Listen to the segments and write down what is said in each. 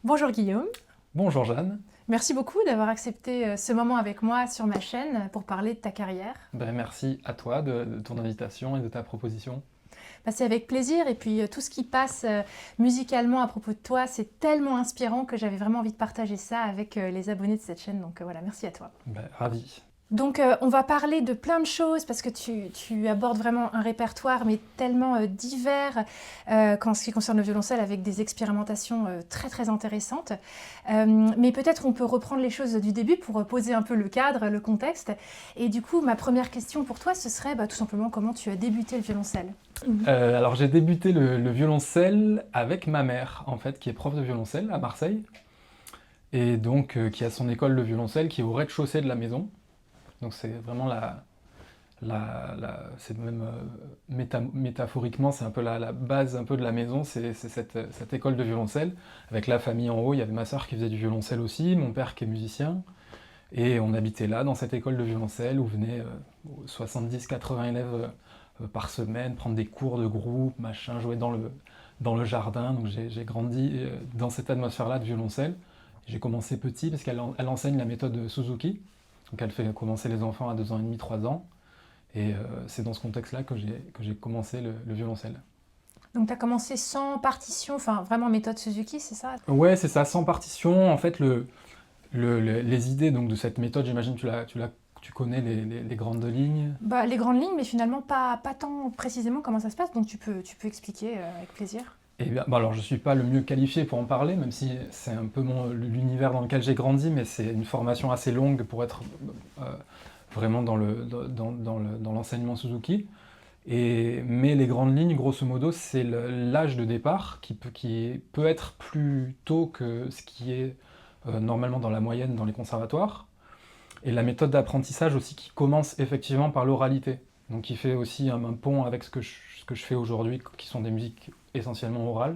Bonjour Guillaume, Bonjour Jeanne. merci beaucoup d'avoir accepté ce moment avec moi sur ma chaîne pour parler de ta carrière. Merci à toi de ton invitation et de ta proposition. C'est avec plaisir et puis tout ce qui passe musicalement à propos de toi, c'est tellement inspirant que j'avais vraiment envie de partager ça avec les abonnés de cette chaîne. Donc voilà, merci à toi. Ravi. Donc on va parler de plein de choses parce que tu abordes vraiment un répertoire mais tellement divers en ce qui concerne le violoncelle avec des expérimentations très très intéressantes. Mais peut-être on peut reprendre les choses du début pour poser un peu le cadre, le contexte. Et du coup, ma première question pour toi, ce serait tout simplement comment tu as débuté le violoncelle. Alors j'ai débuté le violoncelle avec ma mère, en fait, qui est prof de violoncelle à Marseille, et donc qui a son école de violoncelle qui est au rez-de-chaussée de la maison. Donc c'est vraiment c'est même métaphoriquement, c'est un peu la base un peu de la maison, c'est cette école de violoncelle, avec la famille en haut. Il y avait ma sœur qui faisait du violoncelle aussi, mon père qui est musicien, et on habitait là, dans cette école de violoncelle, où venaient 70-80 élèves par semaine, prendre des cours de groupe, machin, jouer dans le jardin. Donc j'ai grandi dans cette atmosphère-là de violoncelle. J'ai commencé petit parce elle enseigne la méthode Suzuki. Donc elle fait commencer les enfants à 2 ans et demi, 3 ans. Et c'est dans ce contexte-là que j'ai commencé le violoncelle. Donc tu as commencé sans partition, enfin vraiment méthode Suzuki, c'est ça? Ouais, c'est ça, sans partition. En fait, les idées donc, de cette méthode, j'imagine que tu connais les grandes lignes. Les grandes lignes, mais finalement pas tant précisément comment ça se passe, donc tu peux expliquer avec plaisir. Eh bien, alors je ne suis pas le mieux qualifié pour en parler, même si c'est un peu l'univers dans lequel j'ai grandi, mais c'est une formation assez longue pour être euh, vraiment dans l'enseignement Suzuki. Mais les grandes lignes, grosso modo, c'est l'âge de départ qui peut être plus tôt que ce qui est normalement dans la moyenne dans les conservatoires. Et la méthode d'apprentissage aussi qui commence effectivement par l'oralité. Donc qui fait aussi un pont avec ce que je fais aujourd'hui, qui sont des musiques essentiellement orales.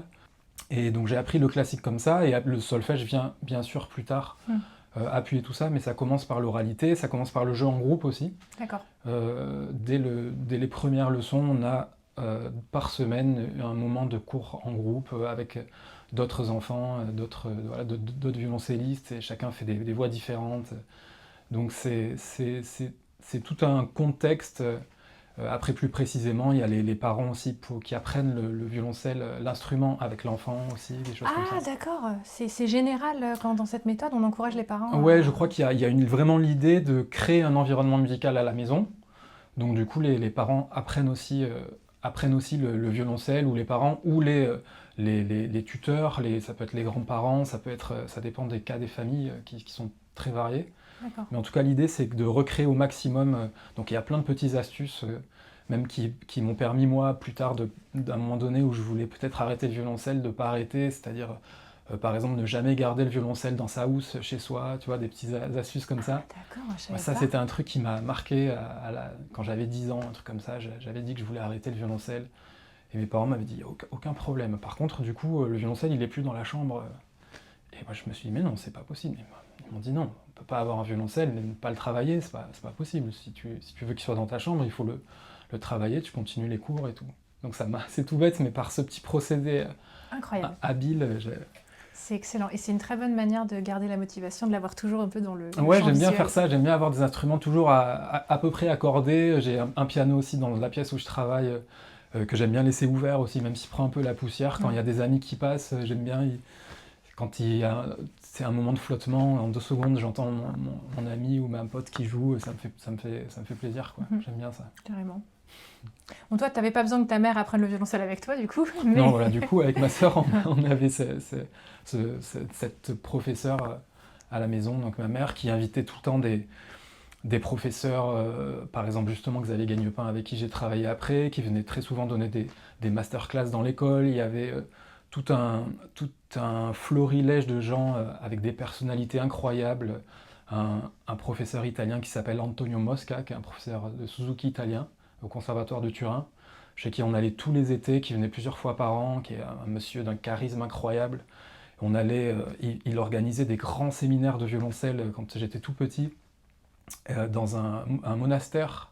Et donc j'ai appris le classique comme ça, et le solfège vient bien sûr plus tard appuyer tout ça, mais ça commence par l'oralité, ça commence par le jeu en groupe aussi. D'accord. Dès les premières leçons, on a par semaine un moment de cours en groupe avec d'autres enfants, d'autres violoncellistes, et chacun fait des voix différentes. Donc c'est tout un contexte. Après, plus précisément, il y a les parents aussi qui apprennent le violoncelle, l'instrument avec l'enfant aussi, des choses comme ça. Ah d'accord, c'est général quand dans cette méthode on encourage les parents Ouais, je crois qu'il y a vraiment l'idée de créer un environnement musical à la maison. Donc du coup, les parents apprennent aussi le violoncelle, ou les parents, ou les tuteurs, ça peut être les grands-parents, ça dépend des cas des familles qui sont très variés. D'accord. Mais en tout cas, l'idée, c'est de recréer au maximum. Donc, il y a plein de petites astuces, même qui m'ont permis, moi, plus tard, d'un moment donné où je voulais peut-être arrêter le violoncelle, de ne pas arrêter. C'est-à-dire, par exemple, ne jamais garder le violoncelle dans sa housse chez soi, tu vois, des petites astuces comme ça. D'accord, je savais Ça, pas. c'était un truc qui m'a marqué quand j'avais 10 ans, un truc comme ça. J'avais dit que je voulais arrêter le violoncelle. Et mes parents m'avaient dit, il n'y a aucun problème. Par contre, du coup, le violoncelle, il n'est plus dans la chambre. Et moi, je me suis dit, mais non, c'est pas possible. Ils m'ont dit, non, on peut pas avoir un violoncelle et ne pas le travailler, c'est pas possible. Si tu veux qu'il soit dans ta chambre, il faut le travailler, tu continues les cours et tout. Donc c'est tout bête, mais par ce petit procédé Incroyable. habile, C'est excellent. Et c'est une très bonne manière de garder la motivation, de l'avoir toujours un peu dans le ouais, champ j'aime bien visuel. faire ça, j'aime bien avoir des instruments toujours à peu près accordés. J'ai un piano aussi dans la pièce où je travaille, que j'aime bien laisser ouvert aussi, même s'il prend un peu la poussière. Quand il y a des amis qui passent, j'aime bien, quand c'est un moment de flottement, en 2 secondes, j'entends mon ami ou ma pote qui joue, ça me fait plaisir, quoi. J'aime bien ça. Carrément. Bon, toi, tu n'avais pas besoin que ta mère apprenne le violoncelle avec toi, du coup. Mais... Non, voilà, du coup, avec ma sœur, on avait cette professeure à la maison, donc ma mère, qui invitait tout le temps des professeurs, par exemple justement Xavier Gagnepin, avec qui j'ai travaillé après, qui venait très souvent donner des masterclass dans l'école. Il y avait tout un florilège de gens avec des personnalités incroyables. Un professeur italien qui s'appelle Antonio Mosca, qui est un professeur de Suzuki italien au Conservatoire de Turin, chez qui on allait tous les étés, qui venait plusieurs fois par an, qui est un monsieur d'un charisme incroyable. Il organisait des grands séminaires de violoncelle quand j'étais tout petit, dans un monastère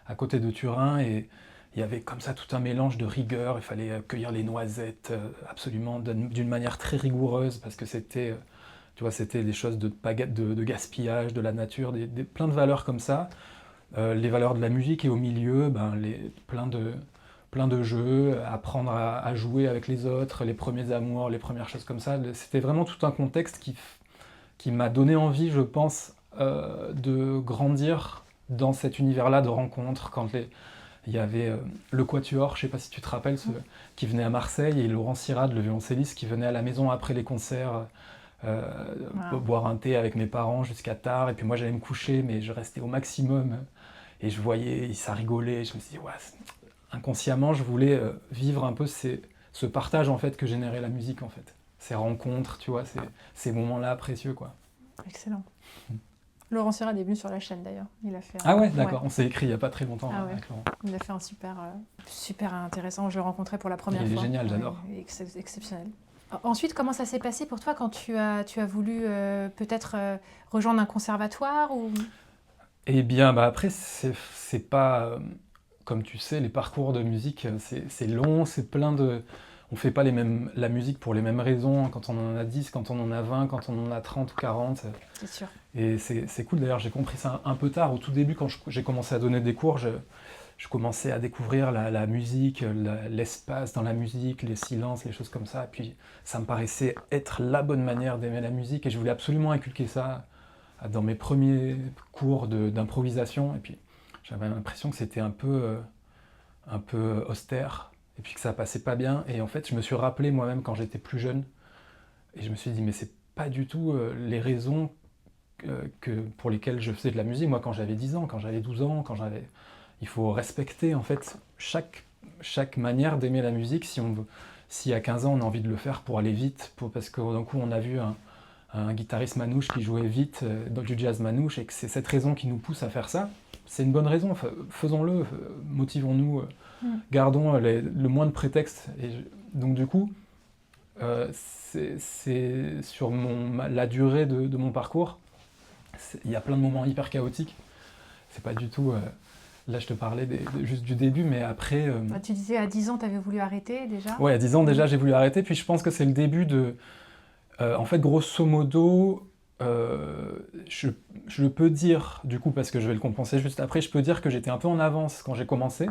à côté de Turin, et il y avait comme ça tout un mélange de rigueur, il fallait cueillir les noisettes absolument d'une manière très rigoureuse, parce que c'était, tu vois, c'était des choses de gaspillage, de la nature, plein de valeurs comme ça. Les valeurs de la musique, et au milieu, plein de jeux, apprendre à jouer avec les autres, les premiers amours, les premières choses comme ça. C'était vraiment tout un contexte qui m'a donné envie, je pense, de grandir dans cet univers-là de rencontres. Il y avait le Quatuor, je ne sais pas si tu te rappelles, qui venait à Marseille, et Laurent Sirade, le violoncelliste, qui venait à la maison après les concerts, boire un thé avec mes parents jusqu'à tard, et puis moi j'allais me coucher, mais je restais au maximum, et je voyais, ça rigolait, et je me suis dit, ouais, inconsciemment, je voulais vivre un peu ce partage en fait que générait la musique, en fait. Ces rencontres, tu vois, ces moments-là précieux, quoi. Excellent. Laurent Sirade est venu sur la chaîne d'ailleurs. Il a fait Ah ouais, d'accord. On s'est écrit il n'y a pas très longtemps avec Laurent. Il a fait un super intéressant. Je le rencontrais pour la première fois. Il est génial, j'adore. Exceptionnel. Ensuite, comment ça s'est passé pour toi quand tu as voulu peut-être rejoindre un conservatoire ou... Eh bien, après, c'est pas... comme tu sais, les parcours de musique, c'est long, c'est plein de... On ne fait pas la musique pour les mêmes raisons quand on en a 10, quand on en a 20, quand on en a 30 ou 40. C'est sûr. Et c'est cool, d'ailleurs, j'ai compris ça un peu tard. Au tout début, quand j'ai commencé à donner des cours, je commençais à découvrir la musique, l'espace dans la musique, les silences, les choses comme ça. Et puis, ça me paraissait être la bonne manière d'aimer la musique, et je voulais absolument inculquer ça dans mes premiers cours d'improvisation. Et puis, j'avais l'impression que c'était un peu austère, et puis que ça passait pas bien. Et en fait, je me suis rappelé moi-même quand j'étais plus jeune, et je me suis dit, mais c'est pas du tout les raisons pour lesquelles je faisais de la musique. Moi, quand j'avais 10 ans, quand j'avais 12 ans, il faut respecter en fait chaque manière d'aimer la musique. Si à 15 ans on a envie de le faire pour aller vite, parce que d'un coup on a vu un guitariste manouche qui jouait vite du jazz manouche, et que c'est cette raison qui nous pousse à faire ça, c'est une bonne raison. Faisons-le, motivons-nous, gardons le moins de prétextes. Et donc du coup, c'est sur la durée de mon parcours, il y a plein de moments hyper chaotiques. C'est pas du tout... Là, je te parlais juste du début, mais après... Tu disais à 10 ans, tu avais voulu arrêter déjà ? Ouais, à 10 ans déjà, j'ai voulu arrêter. Puis je pense que c'est le début de... en fait, grosso modo, je peux dire, du coup, parce que je vais le compenser juste après, je peux dire que j'étais un peu en avance quand j'ai commencé.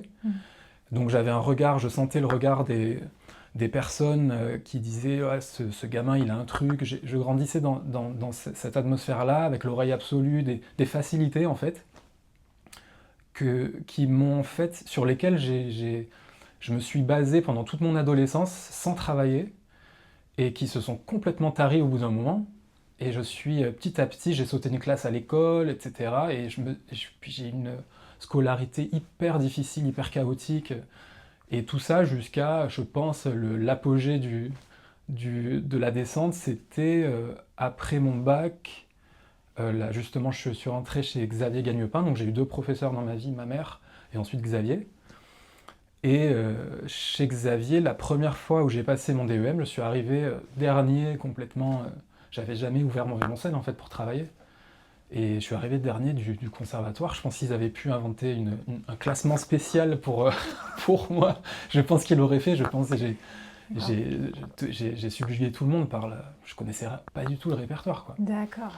Donc j'avais un regard, je sentais le regard des personnes qui disaient « ce gamin, il a un truc ». Je grandissais dans cette atmosphère-là, avec l'oreille absolue, des facilités, en fait, qui m'ont fait, sur lesquelles je me suis basé pendant toute mon adolescence sans travailler, et qui se sont complètement taries au bout d'un moment. Et je suis petit à petit, j'ai sauté une classe à l'école, etc. Et puis j'ai une scolarité hyper difficile, hyper chaotique. Et tout ça jusqu'à, je pense, l'apogée de la descente, c'était après mon bac. Là, justement, je suis rentré chez Xavier Gagnepin, donc j'ai eu 2 professeurs dans ma vie, ma mère et ensuite Xavier. Et chez Xavier, la première fois où j'ai passé mon DEM, je suis arrivé dernier complètement. J'avais jamais ouvert mon violoncelle en fait pour travailler. Et je suis arrivé dernier du conservatoire. Je pense qu'ils avaient pu inventer un classement spécial pour moi. Je pense qu'ils l'auraient fait. Je pense que j'ai subjugué tout le monde je connaissais pas du tout le répertoire, quoi. D'accord.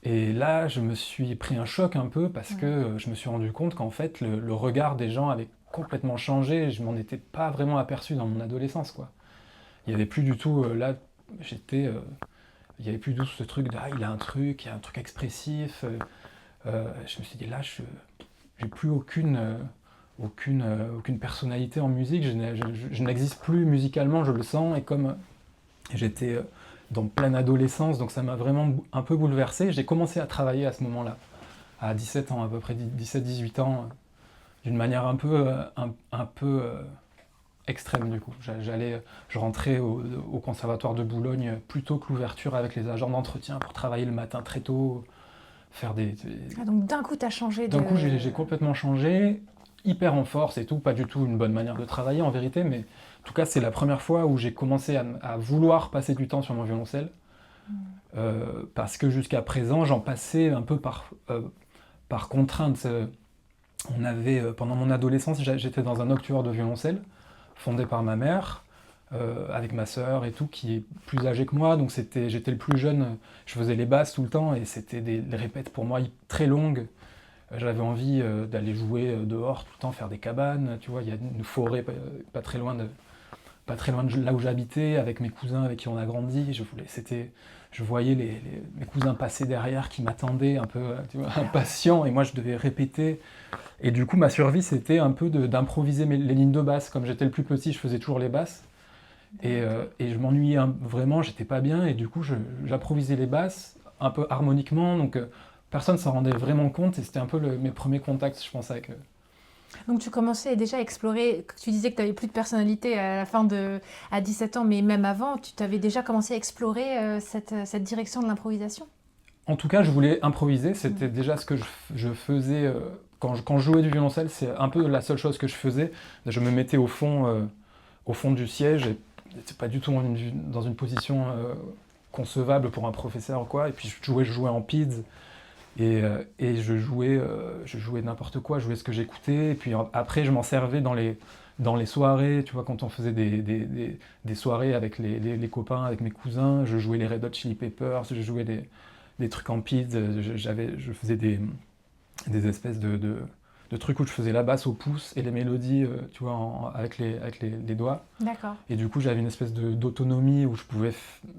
Et là, je me suis pris un choc un peu parce que je me suis rendu compte qu'en fait, le regard des gens avait complètement changé. Je m'en étais pas vraiment aperçu dans mon adolescence, quoi. Il y avait plus du tout là, il y avait plus du tout ce truc de il y a un truc expressif. Je me suis dit là, j'ai plus aucune personnalité en musique. Je n'existe plus musicalement, je le sens. Et comme j'étais dans pleine adolescence, donc ça m'a vraiment un peu bouleversé. J'ai commencé à travailler à ce moment-là, à 17 ans, à peu près 17-18 ans, d'une manière un peu extrême du coup. Je rentrais au conservatoire de Boulogne plus tôt que l'ouverture avec les agents d'entretien pour travailler le matin très tôt, faire donc d'un coup, tu as changé D'un coup, j'ai complètement changé, hyper en force et tout, pas du tout une bonne manière de travailler en vérité, mais en tout cas, c'est la première fois où j'ai commencé à vouloir passer du temps sur mon violoncelle, parce que jusqu'à présent, j'en passais un peu par contrainte. On avait, pendant mon adolescence, j'étais dans un octuor de violoncelle, fondé par ma mère, avec ma sœur et tout, qui est plus âgée que moi, donc j'étais le plus jeune, je faisais les basses tout le temps, et c'était des répètes pour moi très longues. J'avais envie d'aller jouer dehors tout le temps, faire des cabanes, tu vois, il y a une forêt pas très loin de là où j'habitais, avec mes cousins avec qui on a grandi. Je voyais mes cousins passer derrière qui m'attendaient un peu, tu vois, impatients, et moi je devais répéter. Et du coup, ma survie, c'était un peu d'improviser les lignes de basse. Comme j'étais le plus petit, je faisais toujours les basses. Et je m'ennuyais vraiment, j'étais pas bien, et du coup, j'improvisais les basses un peu harmoniquement. Donc, personne s'en rendait vraiment compte, et c'était un peu mes premiers contacts, je pense, avec... Donc tu commençais déjà à explorer, tu disais que tu n'avais plus de personnalité à 17 ans, mais même avant, tu avais déjà commencé à explorer cette direction de l'improvisation? En tout cas, je voulais improviser, c'était déjà ce que je faisais quand je jouais du violoncelle, c'est un peu la seule chose que je faisais. Je me mettais au fond du siège, et c'est pas du tout dans une position concevable pour un professeur ou quoi, et puis je jouais en PIDS. Et je jouais n'importe quoi, je jouais ce que j'écoutais, et puis après je m'en servais dans les soirées, tu vois, quand on faisait des soirées avec les copains, avec mes cousins, je jouais les Red Hot Chili Peppers, je jouais des trucs en PIDS, je faisais des espèces de trucs où je faisais la basse au pouce et les mélodies, tu vois, avec les doigts. D'accord. Et du coup, j'avais une espèce d'autonomie où je pouvais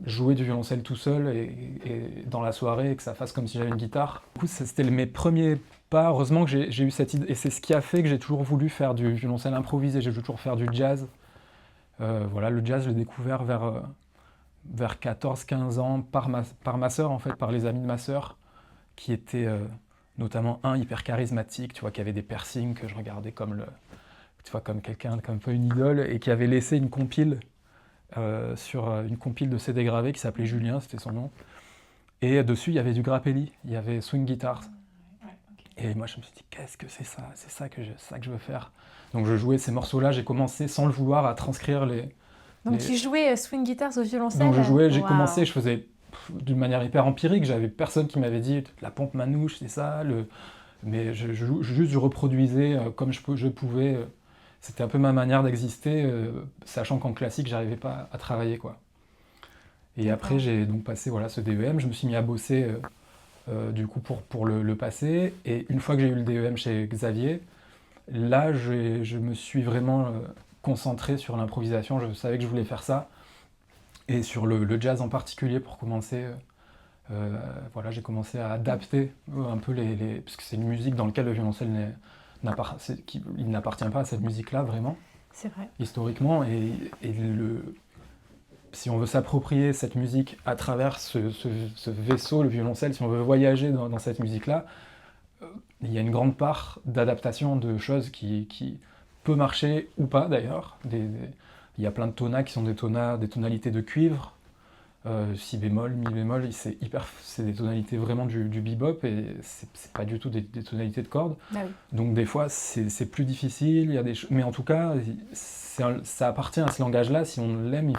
jouer du violoncelle tout seul et dans la soirée, et que ça fasse comme si j'avais une guitare. Du coup, c'était mes premiers pas. Heureusement que j'ai eu cette idée, et c'est ce qui a fait que j'ai toujours voulu faire du violoncelle improvisé. J'ai voulu toujours faire du jazz. Voilà, le jazz, je l'ai découvert vers 14-15 ans par ma sœur, en fait, par les amis de ma sœur, qui étaient notamment un hyper charismatique, tu vois, qui avait des piercings que je regardais comme tu vois, comme quelqu'un, comme un peu une idole, et qui avait laissé une compile une compile de CD gravés qui s'appelait Julien, c'était son nom. Et dessus, il y avait du grappelli, il y avait swing guitars. Et moi, je me suis dit, qu'est-ce que c'est ça? C'est ça que je veux faire. Donc, je jouais ces morceaux-là, j'ai commencé sans le vouloir à transcrire Donc, tu jouais swing guitars au violoncelle? Donc, j'ai commencé, je faisais d'une manière hyper empirique, j'avais personne qui m'avait dit, la pompe manouche, c'est ça, mais je reproduisais comme je pouvais. C'était un peu ma manière d'exister, sachant qu'en classique, j'arrivais pas à travailler, quoi. Et après, j'ai donc passé ce DEM, je me suis mis à bosser du coup pour le passer. Et une fois que j'ai eu le DEM chez Xavier, là, je me suis vraiment concentré sur l'improvisation. Je savais que je voulais faire ça. Et sur le jazz en particulier, pour commencer, j'ai commencé à adapter un peu parce que c'est une musique dans laquelle le violoncelle il n'appartient pas à cette musique-là, vraiment. C'est vrai. Historiquement. Si on veut s'approprier cette musique à travers ce vaisseau, le violoncelle, si on veut voyager dans cette musique-là, il y a une grande part d'adaptation de choses qui peut marcher ou pas, d'ailleurs. Il y a plein de tonas qui sont des tonalités de cuivre, si bémol, mi bémol, c'est des tonalités vraiment du bebop, et c'est pas du tout des tonalités de cordes. Ah oui. Donc des fois c'est plus difficile, il y a mais en tout cas ça appartient à ce langage-là. Si on l'aime,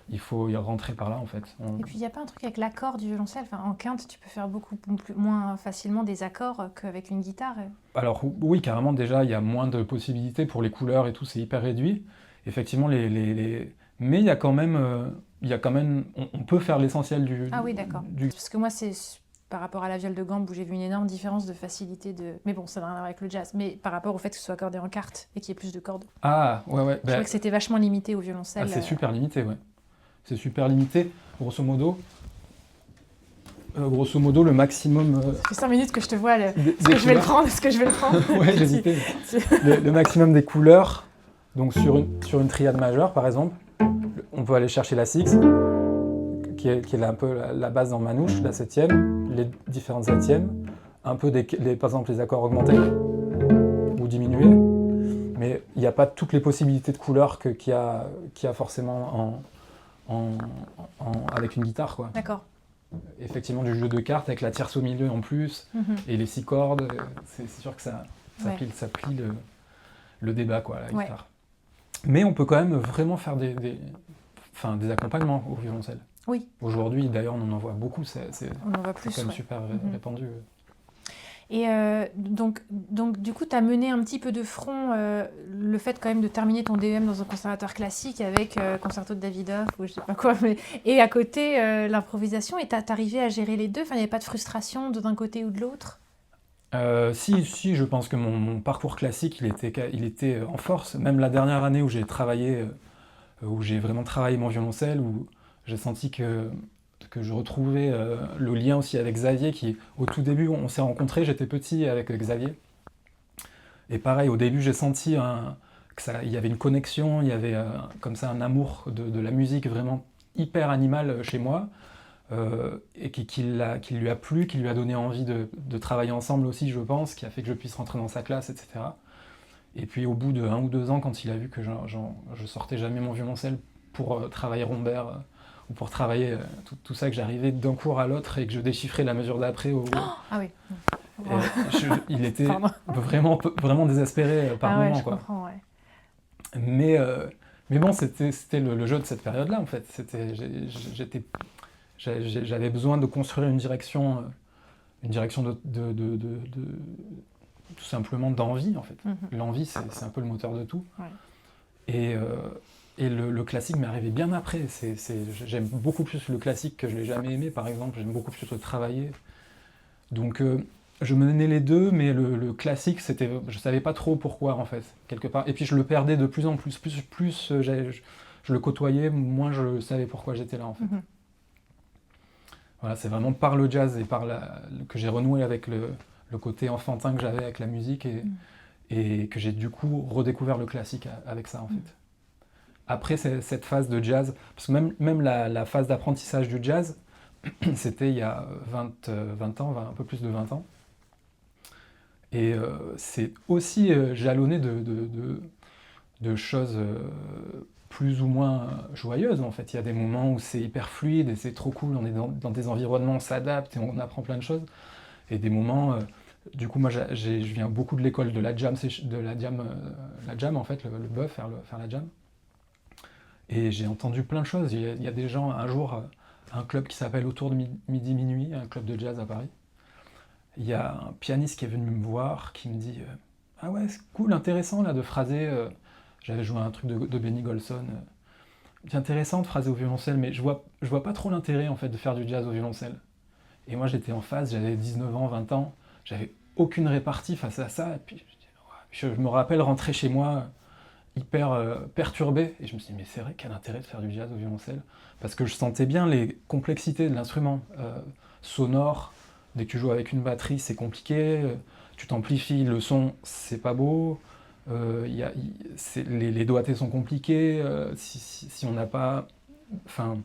il faut y rentrer par là, en fait. Et puis il n'y a pas un truc avec l'accord du violoncelle, en quinte tu peux faire beaucoup moins facilement des accords qu'avec une guitare. Alors oui, carrément, déjà il y a moins de possibilités pour les couleurs et tout, c'est hyper réduit. Effectivement, mais il y a quand même, on peut faire l'essentiel du... Ah oui, d'accord. Parce que moi, c'est par rapport à la viole de gambe où j'ai vu une énorme différence de facilité de... Mais bon, ça n'a rien à voir avec le jazz. Mais par rapport au fait que ce soit accordé en quarte et qu'il y ait plus de cordes. Ah, ouais. Je crois que c'était vachement limité au violoncelle. Ah, c'est super limité, ouais. C'est super limité, grosso modo. Le maximum... Ça fait 5 minutes que je te vois, est-ce que je vais le prendre? Ouais, j'hésitais. Le maximum des couleurs, donc sur une triade majeure, par exemple, on peut aller chercher la six, qui est un peu la base dans manouche, la septième, les différentes septièmes, un peu par exemple les accords augmentés ou diminués, mais il n'y a pas toutes les possibilités de couleurs qu'il y a forcément avec une guitare, quoi. D'accord. Effectivement, du jeu de cartes avec la tierce au milieu en plus, et les 6 cordes, c'est sûr que ça plie le débat, quoi, la guitare. Mais on peut quand même vraiment faire des accompagnements au violoncelle. Oui. Aujourd'hui, d'ailleurs, on en voit beaucoup, on en voit plus, c'est quand même super répandu. Et donc, du coup, tu as mené un petit peu de front le fait quand même de terminer ton DEM dans un conservatoire classique avec concerto de Davidoff ou je sais pas quoi, et à côté l'improvisation, et t'arrivais à gérer les deux, enfin, il n'y avait pas de frustration d'un côté ou de l'autre? Si, je pense que mon parcours classique, il était en force. Même la dernière année où j'ai travaillé, où j'ai vraiment travaillé mon violoncelle, où j'ai senti que je retrouvais le lien aussi avec Xavier, qui au tout début, on s'est rencontrés, j'étais petit avec Xavier. Et pareil, au début, j'ai senti il y avait une connexion, il y avait comme ça un amour de la musique vraiment hyper animal chez moi, et qui lui a plu, qui lui a donné envie de travailler ensemble aussi, je pense, qui a fait que je puisse rentrer dans sa classe, etc. Et puis au bout de 1 ou 2 ans, quand il a vu que je sortais jamais mon violoncelle pour travailler Rombert, ou pour travailler tout ça, que j'arrivais d'un cours à l'autre et que je déchiffrais la mesure d'après, Ah oui. il était Pardon. vraiment désespéré par Ah ouais, moment, je quoi. comprends, ouais. Mais bon, c'était le jeu de cette période-là, en fait. J'avais besoin de construire une direction tout simplement d'envie, en fait. L'envie, c'est un peu le moteur de tout. Ouais. Et le classique m'est arrivé bien après. J'aime beaucoup plus le classique que je l'ai jamais aimé, par exemple. J'aime beaucoup plus le travailler. Donc, je menais les deux, mais le classique, je savais pas trop pourquoi, en fait, quelque part. Et puis, je le perdais de plus en plus. Plus je le côtoyais, moins je savais pourquoi j'étais là, en fait. Voilà, c'est vraiment par le jazz et que j'ai renoué avec le côté enfantin que j'avais avec la musique, et que j'ai du coup redécouvert le classique avec ça, en fait. Après cette phase de jazz, parce que même la phase d'apprentissage du jazz, c'était il y a 20 ans, un peu plus de 20 ans. Et c'est aussi jalonné de choses plus ou moins joyeuses, en fait. Il y a des moments où c'est hyper fluide et c'est trop cool, on est dans des environnements, on s'adapte et on apprend plein de choses. Et des moments, du coup, moi je viens beaucoup de l'école de la jam, la jam en fait, le bœuf, faire la jam. Et j'ai entendu plein de choses. Il y a des gens, un jour, un club qui s'appelle Autour de midi minuit, un club de jazz à Paris. Il y a un pianiste qui est venu me voir, qui me dit ah ouais, c'est cool, intéressant là de phraser. J'avais joué un truc de Benny Golson. C'est intéressant de phraser au violoncelle, mais je vois pas trop l'intérêt en fait de faire du jazz au violoncelle. Et moi j'étais en phase, j'avais 19 ans, 20 ans, j'avais aucune répartie face à ça. Et puis je me rappelle rentrer chez moi hyper perturbé, et je me suis dit mais c'est vrai, quel intérêt de faire du jazz au violoncelle, parce que je sentais bien les complexités de l'instrument sonore. Dès que tu joues avec une batterie, c'est compliqué, tu t'amplifies, le son, c'est pas beau, les doigtés sont compliqués, si on n'a pas... Enfin,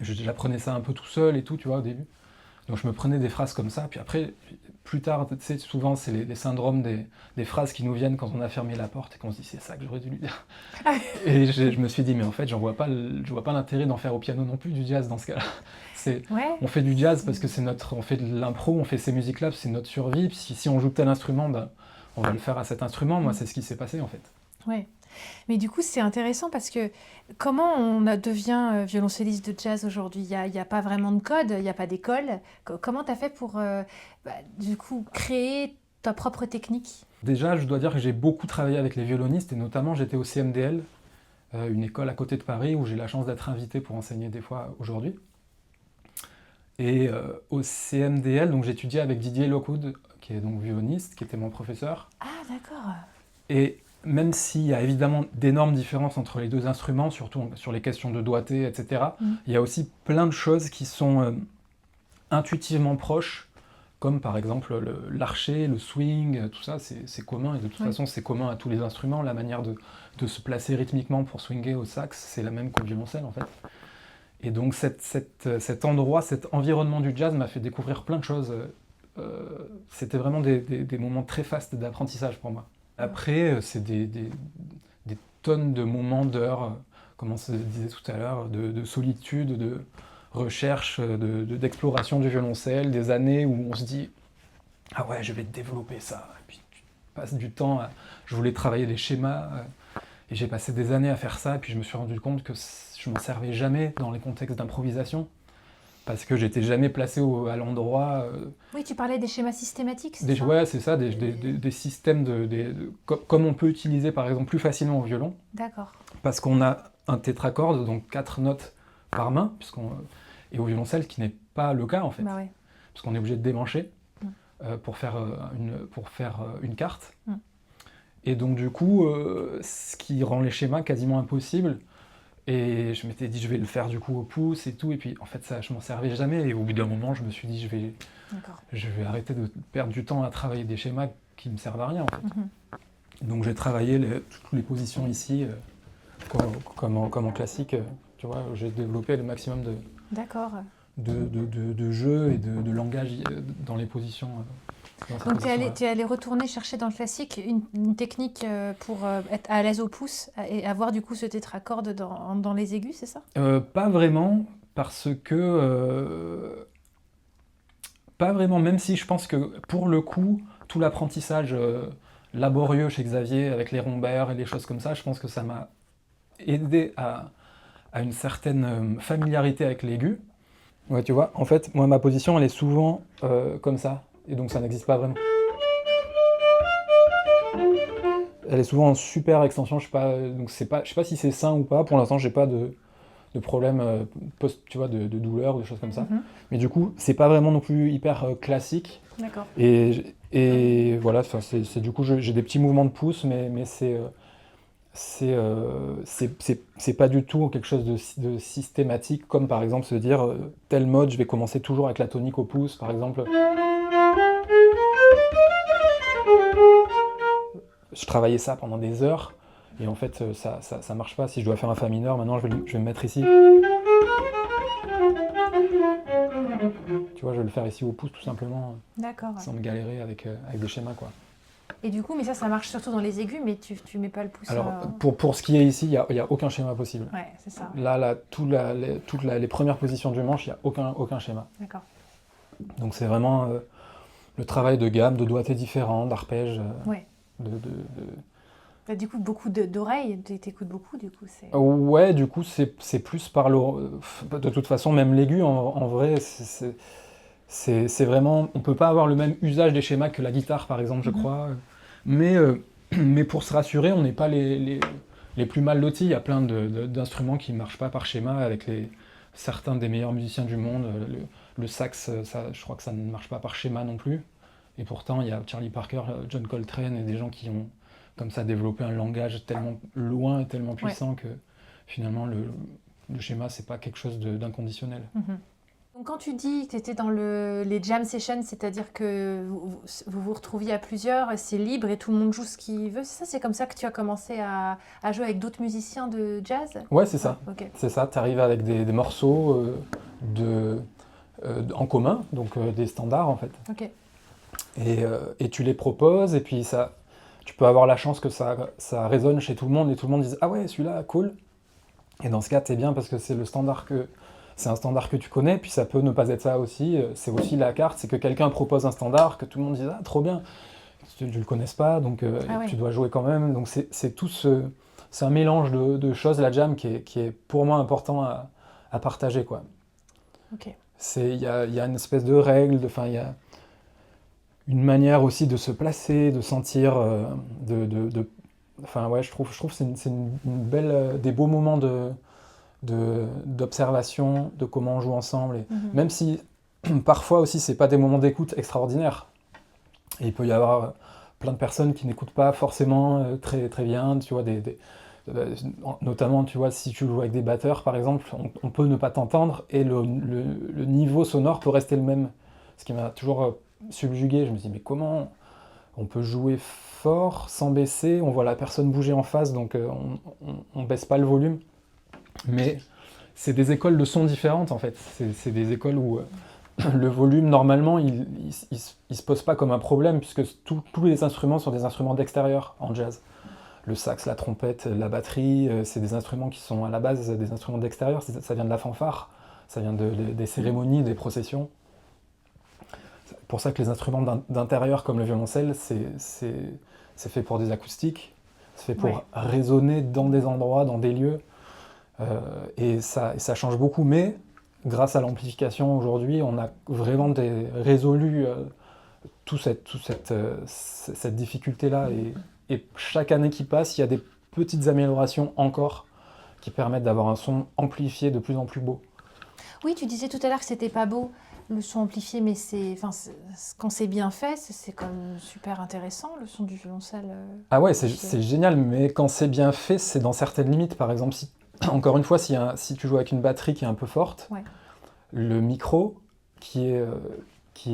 j'apprenais ça un peu tout seul et tout, tu vois, au début. Donc je me prenais des phrases comme ça, puis après, plus tard, tu sais, souvent c'est les syndromes des phrases qui nous viennent quand on a fermé la porte et qu'on se dit c'est ça que j'aurais dû lui dire. Et je me suis dit mais en fait je vois pas l'intérêt d'en faire au piano non plus du jazz dans ce cas-là. On fait du jazz parce que on fait de l'impro, on fait ces musiques-là, c'est notre survie. Puis si on joue tel instrument, ben, on va le faire à cet instrument. Moi c'est ce qui s'est passé en fait. Ouais. Mais du coup, c'est intéressant parce que comment devient violoncelliste de jazz aujourd'hui? Il y a pas vraiment de code, il n'y a pas d'école. Comment tu as fait pour du coup créer ta propre technique? Déjà, je dois dire que j'ai beaucoup travaillé avec les violonistes et notamment j'étais au CMDL, une école à côté de Paris où j'ai la chance d'être invité pour enseigner des fois aujourd'hui. Et au CMDL, donc j'étudiais avec Didier Lockwood, qui est donc violoniste, qui était mon professeur. Ah, d'accord. Et même s'il y a évidemment d'énormes différences entre les deux instruments, surtout sur les questions de doigté, etc., il y a aussi plein de choses qui sont intuitivement proches, comme par exemple l'archet, le swing, tout ça, c'est commun, et de toute façon c'est commun à tous les instruments. La manière de se placer rythmiquement pour swinger au sax, c'est la même qu'au violoncelle en fait. Et donc cet endroit, cet environnement du jazz m'a fait découvrir plein de choses. C'était vraiment des moments très fastes d'apprentissage pour moi. Après, c'est des tonnes de moments, d'heures, comme on se disait tout à l'heure, de solitude, de recherche, d'exploration du violoncelle, des années où on se dit « Ah ouais, je vais développer ça ». Et puis tu passes du temps je voulais travailler des schémas, et j'ai passé des années à faire ça, et puis je me suis rendu compte que je m'en servais jamais dans les contextes d'improvisation. parce que j'étais jamais placé à l'endroit. Oui, tu parlais des schémas systématiques, c'est ça? Ouais, c'est ça, des systèmes comme on peut utiliser par exemple plus facilement au violon, D'accord. parce qu'on a un tétracorde, donc 4 notes par main, et au violoncelle, ce qui n'est pas le cas en fait, Bah ouais. parce qu'on est obligé de démancher Mm. pour faire une carte. Mm. Et donc du coup, ce qui rend les schémas quasiment impossibles. Et je m'étais dit, je vais le faire du coup au pouce et tout. Et puis en fait, ça, je m'en servais jamais. Et au bout d'un moment, je me suis dit, D'accord. je vais arrêter de perdre du temps à travailler des schémas qui me servent à rien en fait. Mhm. Donc j'ai travaillé toutes les positions ici, comme en classique. Tu vois, j'ai développé le maximum D'accord. de jeu et de langage dans les positions. Dans ces Donc positions-là. tu es allé retourner chercher dans le classique une technique pour être à l'aise au pouce et avoir du coup ce tétracorde dans les aigus, c'est ça? Pas vraiment, parce que pas vraiment, même si je pense que pour le coup, tout l'apprentissage laborieux chez Xavier avec les rhombeurs et les choses comme ça, je pense que ça m'a aidé à une certaine familiarité avec l'aigu. Ouais, tu vois, en fait, moi, ma position, elle est souvent comme ça, et donc ça n'existe pas vraiment. Elle est souvent en super extension, je sais pas, donc je sais pas si c'est sain ou pas. Pour l'instant, j'ai pas de problème tu vois, de douleur, des choses comme ça. Mhm. Mais du coup, c'est pas vraiment non plus hyper classique. D'accord. Et voilà, du coup, j'ai des petits mouvements de pouce, mais c'est pas du tout quelque chose de systématique, comme par exemple se dire tel mode, je vais commencer toujours avec la tonique au pouce, par exemple. Je travaillais ça pendant des heures, et en fait, ça marche pas. Si je dois faire un fa mineur, maintenant, je vais me mettre ici. Tu vois, je vais le faire ici au pouce, tout simplement, D'accord. sans me galérer avec des schémas, quoi. Et du coup, mais ça marche surtout dans les aigus, mais tu mets pas le pouce. Alors, pour ce qui est ici, il y a aucun schéma possible. Ouais, c'est ça. Là, les premières positions du manche, il n'y a aucun schéma. D'accord. Donc c'est vraiment le travail de gamme, de doigtés différents, d'arpèges. Ouais. T'as du coup beaucoup d'oreilles, t'écoutes beaucoup du coup. Ouais, du coup c'est plus par de toute façon, même l'aigu en vrai, c'est vraiment. On peut pas avoir le même usage des schémas que la guitare par exemple, je crois. Mais pour se rassurer, on n'est pas les plus mal lotis. Il y a plein d'instruments qui ne marchent pas par schéma avec certains des meilleurs musiciens du monde. Le sax, je crois que ça ne marche pas par schéma non plus. Et pourtant, il y a Charlie Parker, John Coltrane et des gens qui ont comme ça développé un langage tellement loin et tellement puissant que finalement le schéma, c'est pas quelque chose d'inconditionnel. Mhm. Donc quand tu dis que tu étais dans les jam sessions, c'est-à-dire que vous retrouviez à plusieurs, c'est libre et tout le monde joue ce qu'il veut, c'est ça? C'est comme ça que tu as commencé à jouer avec d'autres musiciens de jazz? Ouais, c'est ça. Okay. C'est ça, tu arrives avec des morceaux en commun, donc des standards en fait. Okay. Et tu les proposes, et puis tu peux avoir la chance que ça résonne chez tout le monde, et tout le monde dise « Ah ouais, celui-là, cool !» Et dans ce cas, c'est bien parce que c'est un standard que tu connais, puis ça peut ne pas être ça aussi. C'est aussi la carte, c'est que quelqu'un propose un standard, que tout le monde dise « Ah, trop bien !» Tu ne le connais pas, donc ouais. tu dois jouer quand même. Donc c'est un mélange de choses, la jam, qui est pour moi important à partager, quoi. Okay. Il y a une espèce de règle, il y a une manière aussi de se placer, de sentir, enfin ouais, je trouve que c'est une belle, des beaux moments d'observation, de comment on joue ensemble, et même si parfois aussi c'est pas des moments d'écoute extraordinaires, et il peut y avoir plein de personnes qui n'écoutent pas forcément très très bien, tu vois, notamment tu vois, si tu joues avec des batteurs par exemple, on peut ne pas t'entendre et le niveau sonore peut rester le même, ce qui m'a toujours subjugué. Je me dis mais comment on peut jouer fort sans baisser, on voit la personne bouger en face, donc on baisse pas le volume, mais c'est des écoles de son différentes en fait, c'est des écoles où le volume normalement il se pose pas comme un problème, puisque tous les instruments sont des instruments d'extérieur en jazz. Le sax, la trompette, la batterie, c'est des instruments qui sont à la base des instruments d'extérieur, ça vient de la fanfare, ça vient des cérémonies, des processions. C'est pour ça que les instruments d'intérieur comme le violoncelle, c'est fait pour des acoustiques, c'est fait pour résonner dans des endroits, dans des lieux, et ça change beaucoup. Mais grâce à l'amplification aujourd'hui, on a vraiment résolu cette difficulté-là. Et chaque année qui passe, il y a des petites améliorations encore qui permettent d'avoir un son amplifié de plus en plus beau. Oui, tu disais tout à l'heure que c'était pas beau le son amplifié, mais quand c'est bien fait, c'est quand même super intéressant le son du violoncelle. Ah ouais, c'est génial, mais quand c'est bien fait, c'est dans certaines limites. Par exemple, encore une fois, si tu joues avec une batterie qui est un peu forte, Ouais. le micro, qui est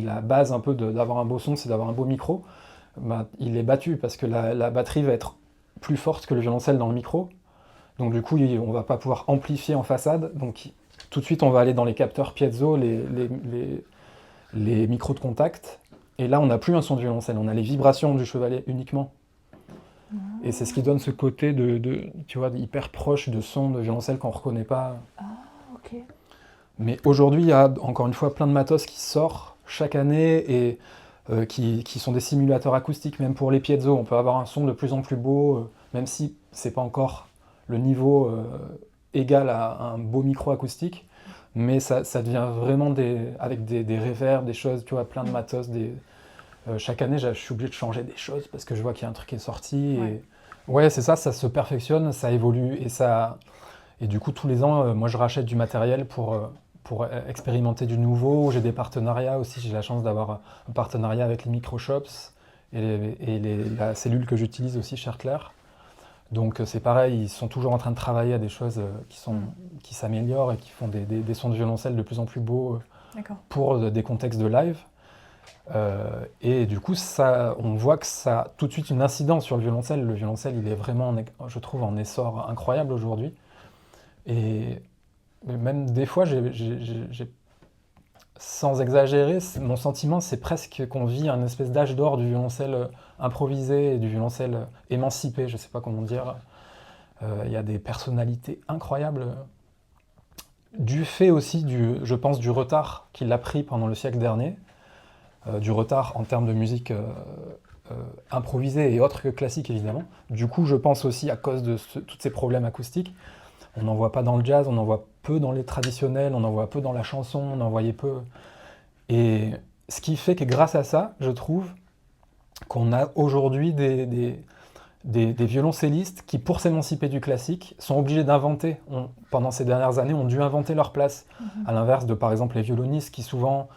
la base un peu d'avoir un beau son, c'est d'avoir un beau micro, bah, il est battu parce que la batterie va être plus forte que le violoncelle dans le micro. Donc du coup, on va pas pouvoir amplifier en façade. Donc tout de suite, on va aller dans les capteurs piezo, les micros de contact. Et là, on n'a plus un son de violoncelle, on a les vibrations du chevalet uniquement. Et c'est ce qui donne ce côté tu vois, hyper proche de son de violoncelle qu'on ne reconnaît pas. Ah, ok. Mais aujourd'hui, il y a encore une fois plein de matos qui sort chaque année et qui sont des simulateurs acoustiques, même pour les piezo. On peut avoir un son de plus en plus beau, même si c'est pas encore le niveau égal à un beau micro acoustique. Mais ça devient vraiment avec des reverbs, des choses, tu vois, plein de matos. Chaque année, je suis obligé de changer des choses parce que je vois qu'il y a un truc qui est sorti. Ouais. Ouais, c'est ça se perfectionne, ça évolue. Et du coup, tous les ans, moi, je rachète du matériel pour expérimenter du nouveau. J'ai des partenariats aussi. J'ai la chance d'avoir un partenariat avec les microshops et la cellule que j'utilise aussi, Cherclair. Donc c'est pareil, ils sont toujours en train de travailler à des choses qui s'améliorent et qui font des sons de violoncelle de plus en plus beaux pour des contextes de live. Et du coup, on voit que ça a tout de suite une incidence sur le violoncelle. Le violoncelle, il est vraiment, je trouve, en essor incroyable aujourd'hui. Et même des fois, sans exagérer, mon sentiment, c'est presque qu'on vit un espèce d'âge d'or du violoncelle improvisé et du violoncelle émancipé, je ne sais pas comment dire. Il y a des personnalités incroyables, du fait aussi, je pense, du retard qu'il a pris pendant le siècle dernier, du retard en termes de musique improvisée et autre que classique, évidemment. Du coup, je pense aussi à cause de tous ces problèmes acoustiques. On n'en voit pas dans le jazz, on en voit peu dans les traditionnels, on en voit peu dans la chanson, on en voyait peu. Et ce qui fait que grâce à ça, je trouve qu'on a aujourd'hui des violoncellistes qui, pour s'émanciper du classique, sont obligés d'inventer, pendant ces dernières années, ont dû inventer leur place. À l'inverse de, par exemple, les violonistes qui souvent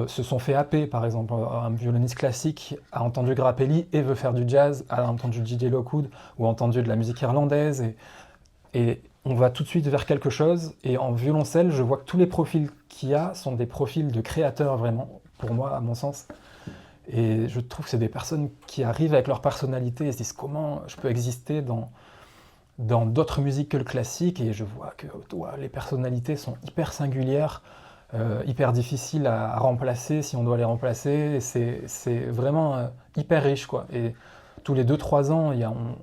se sont fait happer. Par exemple, un violoniste classique a entendu Grappelli et veut faire du jazz, a entendu J.J. Lockwood ou a entendu de la musique irlandaise. Et on va tout de suite vers quelque chose. Et en violoncelle, je vois que tous les profils qu'il y a sont des profils de créateurs, vraiment, pour moi, à mon sens. Et je trouve que c'est des personnes qui arrivent avec leur personnalité et se disent comment je peux exister dans d'autres musiques que le classique. Et je vois que les personnalités sont hyper singulières, hyper difficiles à remplacer si on doit les remplacer. C'est vraiment hyper riche, quoi. Et tous les 2-3 ans,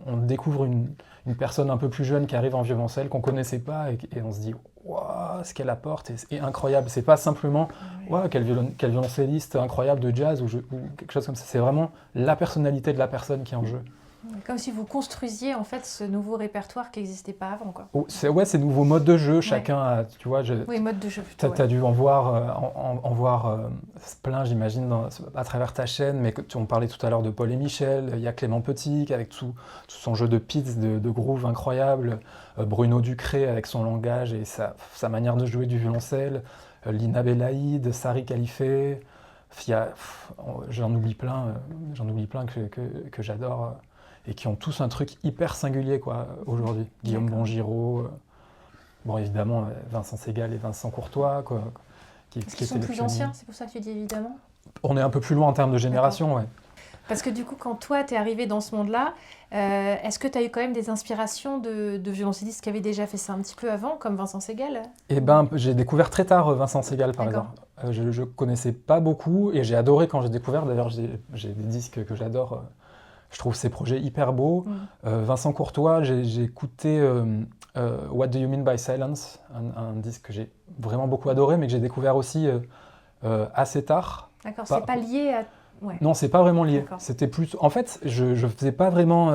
on découvre une personne un peu plus jeune qui arrive en violoncelle qu'on ne connaissait pas et on se dit waouh, ce qu'elle apporte est incroyable. C'est pas simplement waouh, quel violoncelliste incroyable de jazz ou quelque chose comme ça. C'est vraiment la personnalité de la personne qui est en jeu. Comme si vous construisiez en fait ce nouveau répertoire qui n'existait pas avant, quoi. C'est nouveaux modes de jeu, chacun a, tu vois. Oui, mode de jeu plutôt. Tu as dû en voir plein, j'imagine, à travers ta chaîne, mais on parlait tout à l'heure de Paul et Michel, il y a Clément Petit avec tout son jeu de pizz, de groove incroyable, Bruno Ducré avec son langage et sa manière de jouer du violoncelle, Lina Belaïd, Sari Khalifé, j'en oublie plein que j'adore. Et qui ont tous un truc hyper singulier, quoi, aujourd'hui. Guillaume Bongiro, bon, évidemment, Vincent Segal et Vincent Courtois, quoi. Qui sont plus anciens, c'est pour ça que tu dis évidemment. On est un peu plus loin en termes de génération, ouais. Parce que du coup, quand toi, tu es arrivé dans ce monde-là, est-ce que tu as eu quand même des inspirations de violoncellistes qui avaient déjà fait ça un petit peu avant, comme Vincent Segal ? Eh ben, j'ai découvert très tard Vincent Segal, par exemple. Je ne connaissais pas beaucoup et j'ai adoré quand j'ai découvert. D'ailleurs, j'ai des disques que j'adore. Je trouve ces projets hyper beaux. Vincent Courtois, j'ai écouté What Do You Mean by Silence, un disque que j'ai vraiment beaucoup adoré, mais que j'ai découvert aussi assez tard. D'accord, c'est pas lié à... Ouais. Non, c'est pas vraiment lié. C'était plus... En fait, je faisais pas vraiment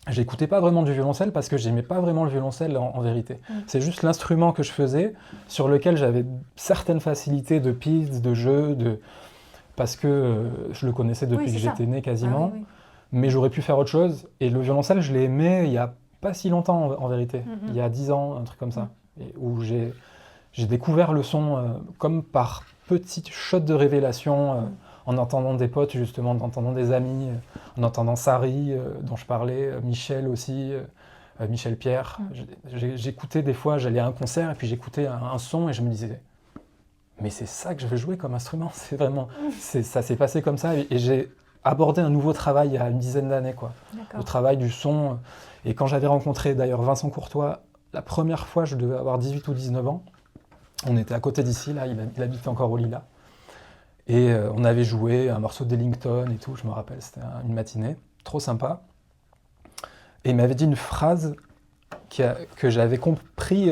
j'écoutais pas vraiment du violoncelle parce que j'aimais pas vraiment le violoncelle en vérité. C'est juste l'instrument que je faisais, sur lequel j'avais certaines facilités de piste, de jeu, parce que je le connaissais Oui, depuis que c'est ça. j'étais né Ah quasiment, oui, oui. mais j'aurais pu faire autre chose. Et le violoncelle, je l'ai aimé il y a pas si longtemps en vérité, il y a 10 ans, un truc comme ça, où j'ai découvert le son comme par petites shots de révélation, en entendant des potes justement, en entendant des amis, en entendant Sari dont je parlais, Michel aussi, Michel Pierre. J'écoutais des fois, j'allais à un concert et puis j'écoutais un son et je me disais, mais c'est ça que je veux jouer comme instrument, c'est vraiment, ça s'est passé comme ça et j'ai abordé un nouveau travail il y a une dizaine d'années, quoi. Le travail du son. Et quand j'avais rencontré d'ailleurs Vincent Courtois, la première fois, je devais avoir 18 ou 19 ans, on était à côté d'ici, là, il habitait encore au Lilas. Et on avait joué un morceau d'Ellington et tout, je me rappelle, c'était une matinée, trop sympa. Et il m'avait dit une phrase que j'avais compris,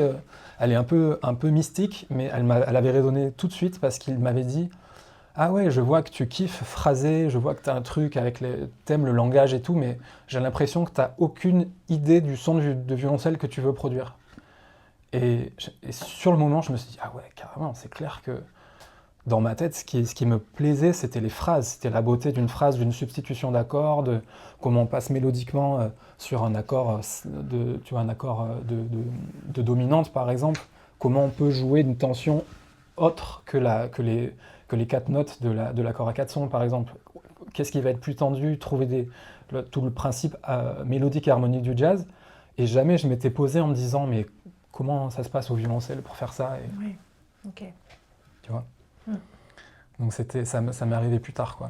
elle est un peu mystique, mais elle avait résonné tout de suite parce qu'il m'avait dit « Ah ouais, je vois que tu kiffes phraser, je vois que tu as un truc avec t'aimes le langage et tout, mais j'ai l'impression que tu n'as aucune idée du son de violoncelle que tu veux produire. » Et sur le moment, je me suis dit « Ah ouais, carrément, c'est clair que… » Dans ma tête, ce qui me plaisait, c'était les phrases, c'était la beauté d'une phrase, d'une substitution d'accords, comment on passe mélodiquement sur un accord, un accord de dominante par exemple, comment on peut jouer une tension autre que les quatre notes de l'accord à quatre sons par exemple. Qu'est-ce qui va être plus tendu, trouver tout le principe mélodique et harmonique du jazz. Et jamais je m'étais posé en me disant mais comment ça se passe au violoncelle pour faire ça Oui, ok. Tu vois. Donc ça m'est arrivé plus tard, quoi.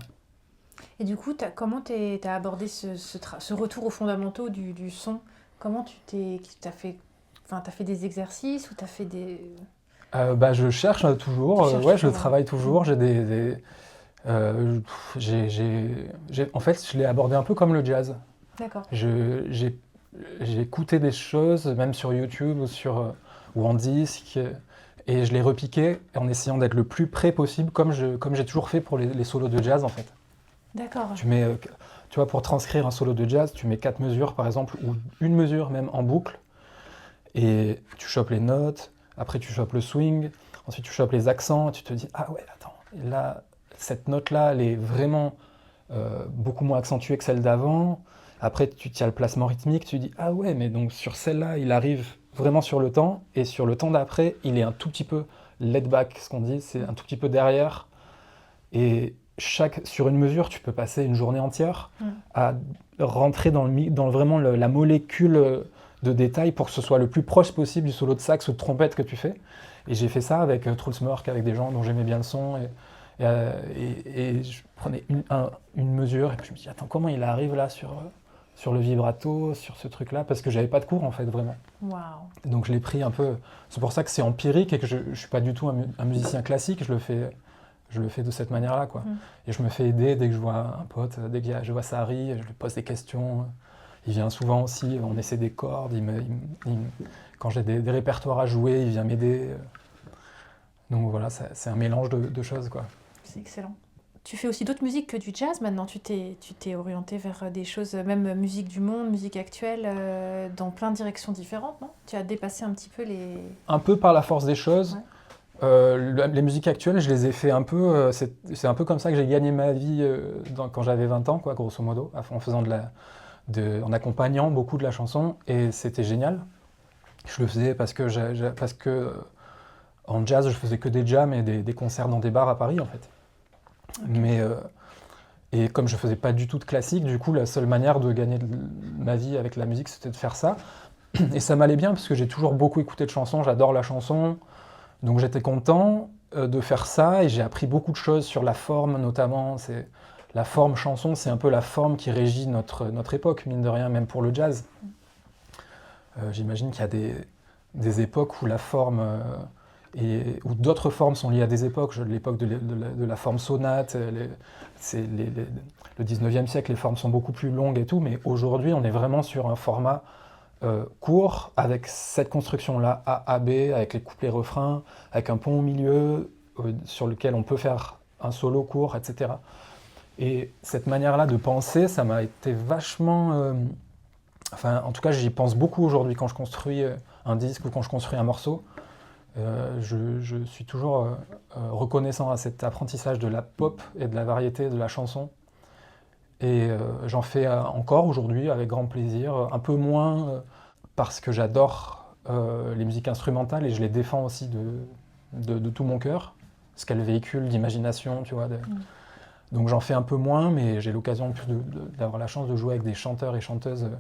Et du coup, comment tu as abordé ce retour aux fondamentaux du son? Comment t'as fait des exercices ou tu as fait des… Je cherche toujours, je travaille toujours, en fait, je l'ai abordé un peu comme le jazz. D'accord. J'ai écouté des choses, même sur YouTube ou en disque, et je l'ai repiqué en essayant d'être le plus près possible, comme j'ai toujours fait pour les solos de jazz, en fait. D'accord. Tu vois, pour transcrire un solo de jazz, tu mets 4 mesures, par exemple, ou une mesure même en boucle, et tu chopes les notes, après tu chopes le swing, ensuite tu chopes les accents, et tu te dis « Ah ouais, attends, là, cette note-là, elle est vraiment beaucoup moins accentuée que celle d'avant. » Après, tu tiens le placement rythmique, tu dis « Ah ouais, mais donc sur celle-là, il arrive vraiment sur le temps, et sur le temps d'après, il est un tout petit peu laid back, ce qu'on dit, c'est un tout petit peu derrière. » Et sur une mesure, tu peux passer une journée entière à rentrer dans vraiment la molécule de détail pour que ce soit le plus proche possible du solo de sax ou de trompette que tu fais. Et j'ai fait ça avec Truls Mørk, avec des gens dont j'aimais bien le son. Et je prenais une mesure et puis je me dis, attends, comment il arrive là sur le vibrato, sur ce truc-là, parce que j'avais pas de cours en fait, vraiment. Wow. Donc je l'ai pris un peu. C'est pour ça que c'est empirique et que je suis pas du tout un musicien classique, je le fais de cette manière-là, quoi. Et je me fais aider dès que je vois un pote, dès que je vois Sari, je lui pose des questions. Il vient souvent aussi, on essaie des cordes, quand j'ai des répertoires à jouer, il vient m'aider. Donc voilà, c'est un mélange de choses, quoi. C'est excellent. Tu fais aussi d'autres musiques que du jazz maintenant, tu t'es orienté vers des choses, même musique du monde, musique actuelle, dans plein de directions différentes, non? Tu as dépassé un petit peu les… Un peu par la force des choses. Ouais. Les musiques actuelles, je les ai fait un peu, c'est un peu comme ça que j'ai gagné ma vie quand j'avais 20 ans, quoi, grosso modo, en faisant en accompagnant beaucoup de la chanson, et c'était génial. Je le faisais parce que en jazz, je faisais que des jams et des concerts dans des bars à Paris, en fait. Okay. Et comme je faisais pas du tout de classique, du coup, la seule manière de gagner ma vie avec la musique, c'était de faire ça. Et ça m'allait bien parce que j'ai toujours beaucoup écouté de chansons, j'adore la chanson. Donc j'étais content de faire ça et j'ai appris beaucoup de choses sur la forme, notamment. La forme chanson, c'est un peu la forme qui régit notre époque, mine de rien, même pour le jazz. J'imagine qu'il y a des époques où la forme où d'autres formes sont liées à des époques. L'époque de la forme sonate, le 19e siècle, les formes sont beaucoup plus longues et tout, mais aujourd'hui, on est vraiment sur un format court, avec cette construction-là, A-B, avec les couplets-refrains, avec un pont au milieu, sur lequel on peut faire un solo court, etc. Et cette manière-là de penser, ça m'a été vachement Enfin, en tout cas, j'y pense beaucoup aujourd'hui quand je construis un disque ou quand je construis un morceau. Je suis toujours reconnaissant à cet apprentissage de la pop et de la variété de la chanson. Et j'en fais encore aujourd'hui avec grand plaisir, un peu moins parce que j'adore les musiques instrumentales et je les défends aussi de tout mon cœur, ce qu'elles véhiculent d'imagination, tu vois. Donc j'en fais un peu moins, mais j'ai l'occasion en plus d'avoir la chance de jouer avec des chanteurs et chanteuses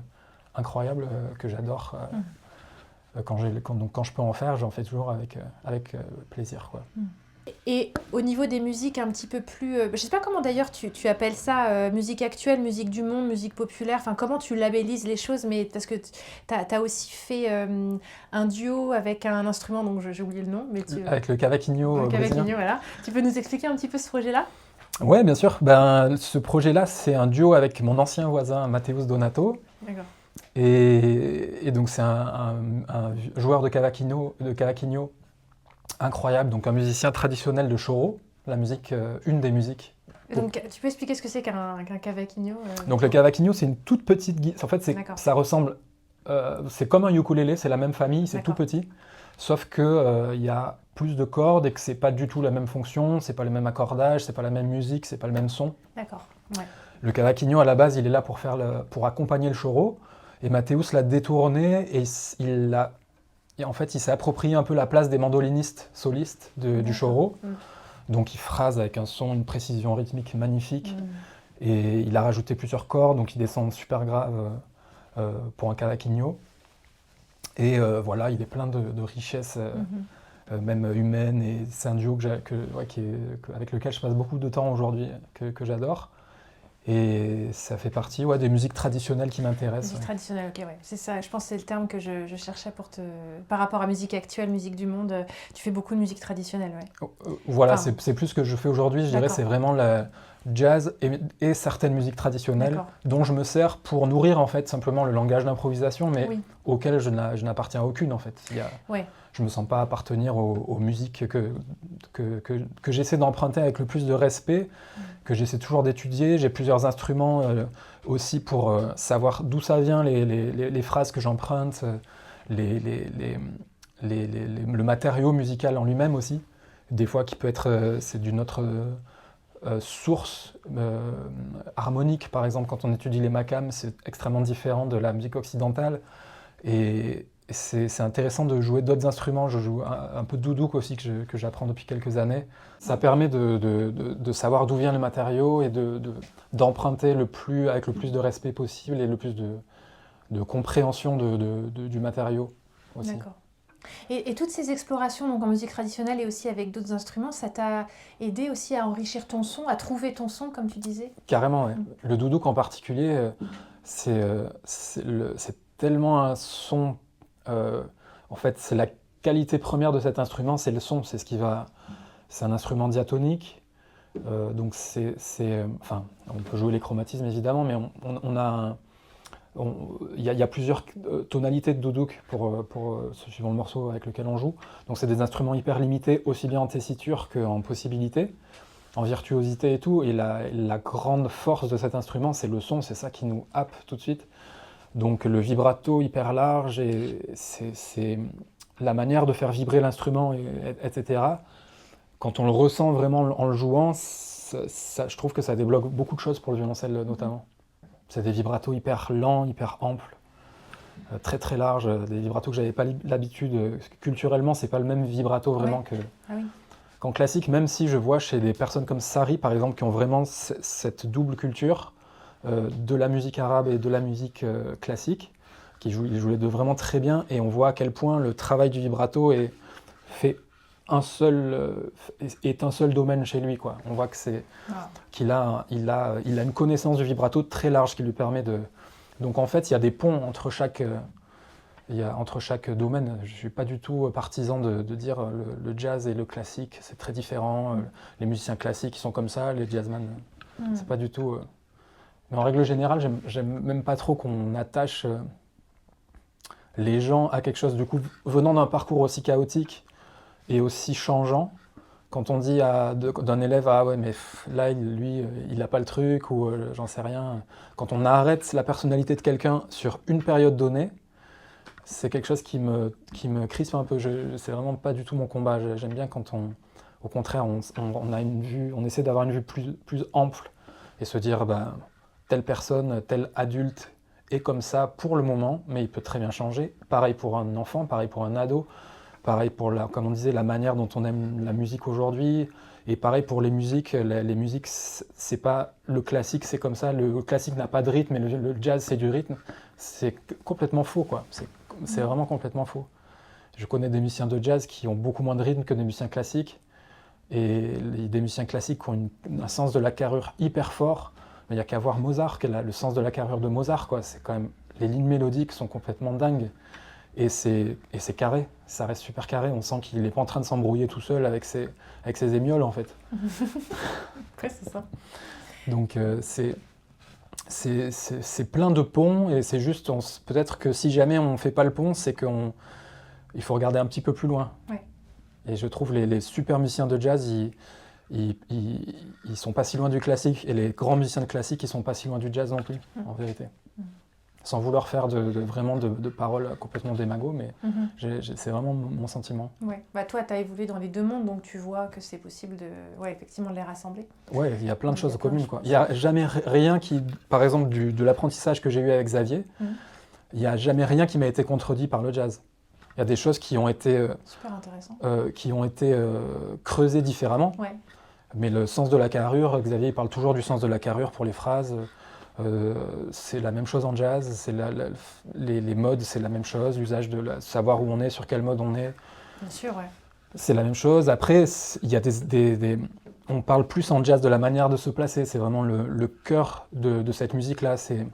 incroyables que j'adore. Donc quand je peux en faire, j'en fais toujours avec plaisir, quoi. Et au niveau des musiques un petit peu plus... je ne sais pas comment d'ailleurs tu appelles ça, musique actuelle, musique du monde, musique populaire, enfin comment tu labellises les choses, mais parce que tu as aussi fait un duo avec un instrument, donc j'ai oublié le nom. Mais avec le cavaquinho brésilien. Voilà. Tu peux nous expliquer un petit peu ce projet-là ? Ouais, bien sûr. Ben, ce projet-là, c'est un duo avec mon ancien voisin Matheus Donato. D'accord. Et donc c'est un joueur de cavaquinho incroyable, donc un musicien traditionnel de choro, la musique, une des musiques. Donc tu peux expliquer ce que c'est qu'un cavaquinho Donc le cavaquinho, c'est une toute petite guitare. En fait, ça ressemble, c'est comme un ukulélé, c'est la même famille, c'est tout petit, sauf que il y a plus de cordes et que c'est pas du tout la même fonction, c'est pas le même accordage, c'est pas la même musique, c'est pas le même son. D'accord. Ouais. Le cavaquinho à la base, il est là pour accompagner le choro. Et Matheus l'a détourné et en fait, il s'est approprié un peu la place des mandolinistes solistes du choro. Donc il phrase avec un son, une précision rythmique magnifique. Et il a rajouté plusieurs cordes, donc il descend super grave pour un cavaquinho. Et voilà, il est plein de richesses, même humaines. Et c'est un duo avec lequel je passe beaucoup de temps aujourd'hui, que j'adore. Et ça fait partie des musiques traditionnelles qui m'intéressent. Musique traditionnelle, ok, ouais. C'est ça, je pense que c'est le terme que je cherchais par rapport à musique actuelle, musique du monde, tu fais beaucoup de musique traditionnelle, ouais. Voilà, c'est plus ce que je fais aujourd'hui, je dirais, c'est vraiment le jazz et certaines musiques traditionnelles dont je me sers pour nourrir en fait simplement le langage d'improvisation, mais auquel je n'appartiens à aucune en fait. Je ne me sens pas appartenir aux musiques que j'essaie d'emprunter avec le plus de respect, que j'essaie toujours d'étudier. J'ai plusieurs instruments aussi pour savoir d'où ça vient, les phrases que j'emprunte, le matériau musical en lui-même aussi. Des fois qui peut être, c'est d'une autre source harmonique. Par exemple, quand on étudie les makams, c'est extrêmement différent de la musique occidentale. Et c'est intéressant de jouer d'autres instruments. Je joue un peu de doudouk aussi que j'apprends depuis quelques années. Ça permet de savoir d'où vient le matériau et d'emprunter avec le plus de respect possible et le plus de compréhension du matériau aussi. D'accord. Et toutes ces explorations donc en musique traditionnelle et aussi avec d'autres instruments, ça t'a aidé aussi à enrichir ton son, à trouver ton son, comme tu disais ? Carrément, oui. Le doudouk en particulier, c'est tellement un son... en fait, c'est la qualité première de cet instrument, c'est le son, c'est un instrument diatonique, donc enfin, on peut jouer les chromatismes évidemment, mais il y a plusieurs tonalités de doudouk suivant le morceau avec lequel on joue. Donc c'est des instruments hyper limités, aussi bien en tessiture qu'en possibilité, en virtuosité et tout. Et la grande force de cet instrument, c'est le son, c'est ça qui nous happe tout de suite. Donc le vibrato hyper large, et c'est la manière de faire vibrer l'instrument, etc. Quand on le ressent vraiment en le jouant, je trouve que ça débloque beaucoup de choses pour le violoncelle notamment. C'est des vibratos hyper lents, hyper amples, très très larges, des vibratos que j'avais pas l'habitude. Culturellement, c'est pas le même vibrato vraiment qu'en classique, même si je vois chez des personnes comme Sari par exemple qui ont vraiment cette double culture de la musique arabe et de la musique classique, ils jouent les deux vraiment très bien, et on voit à quel point le travail du vibrato est un seul domaine chez lui, quoi. On voit que qu'il a une connaissance du vibrato très large qui lui permet de... Donc en fait, il y a des ponts entre chaque domaine. Je ne suis pas du tout partisan de dire le jazz et le classique, c'est très différent. Les musiciens classiques, ils sont comme ça, les jazzmen, c'est pas du tout... Mais en règle générale, j'aime même pas trop qu'on attache les gens à quelque chose, du coup, venant d'un parcours aussi chaotique et aussi changeant, Quand on dit d'un élève, ah ouais, mais là, lui, il n'a pas le truc, ou j'en sais rien. Quand on arrête la personnalité de quelqu'un sur une période donnée, c'est quelque chose qui me crispe un peu. C'est vraiment pas du tout mon combat. J'aime bien quand au contraire, on a une vue, on essaie d'avoir une vue plus ample et se dire, bah, telle personne, tel adulte est comme ça pour le moment, mais il peut très bien changer. Pareil pour un enfant, pareil pour un ado. Pareil pour, comme on disait, la manière dont on aime la musique aujourd'hui. Et pareil pour les musiques. Les musiques, c'est pas le classique, c'est comme ça. Le classique n'a pas de rythme, et le jazz, c'est du rythme. C'est complètement faux, quoi. C'est vraiment complètement faux. Je connais des musiciens de jazz qui ont beaucoup moins de rythme que des musiciens classiques. Et des musiciens classiques qui ont un sens de la carrure hyper fort. Mais il n'y a qu'à voir Mozart, le sens de la carrure de Mozart, quoi. C'est quand même, les lignes mélodiques sont complètement dingues. Et c'est carré, ça reste super carré, on sent qu'il n'est pas en train de s'embrouiller tout seul avec ses émioles en fait. Ouais, c'est ça. Donc c'est plein de ponts et c'est juste, peut-être que si jamais on ne fait pas le pont, c'est qu'il faut regarder un petit peu plus loin. Ouais. Et je trouve les super musiciens de jazz, ils sont pas si loin du classique, et les grands musiciens de classique, ils sont pas si loin du jazz non plus, en vérité. Sans vouloir faire vraiment de paroles complètement démago, mais c'est vraiment mon sentiment. Ouais. Bah, toi, tu as évolué dans les deux mondes, donc tu vois que c'est possible effectivement de les rassembler. Ouais, il y a plein de choses communes, quoi. Il n'y a jamais rien qui, par exemple, de l'apprentissage que j'ai eu avec Xavier, il n'y a jamais rien qui m'a été contredit par le jazz. Il y a des choses qui ont été, super intéressant. Creusées différemment, ouais. Mais le sens de la carrure, Xavier il parle toujours du sens de la carrure pour les phrases. C'est la même chose en jazz, les modes c'est la même chose, l'usage de savoir où on est, sur quel mode on est. Bien sûr, ouais. C'est la même chose. Après, il y a on parle plus en jazz de la manière de se placer, c'est vraiment le cœur de cette musique-là, c'est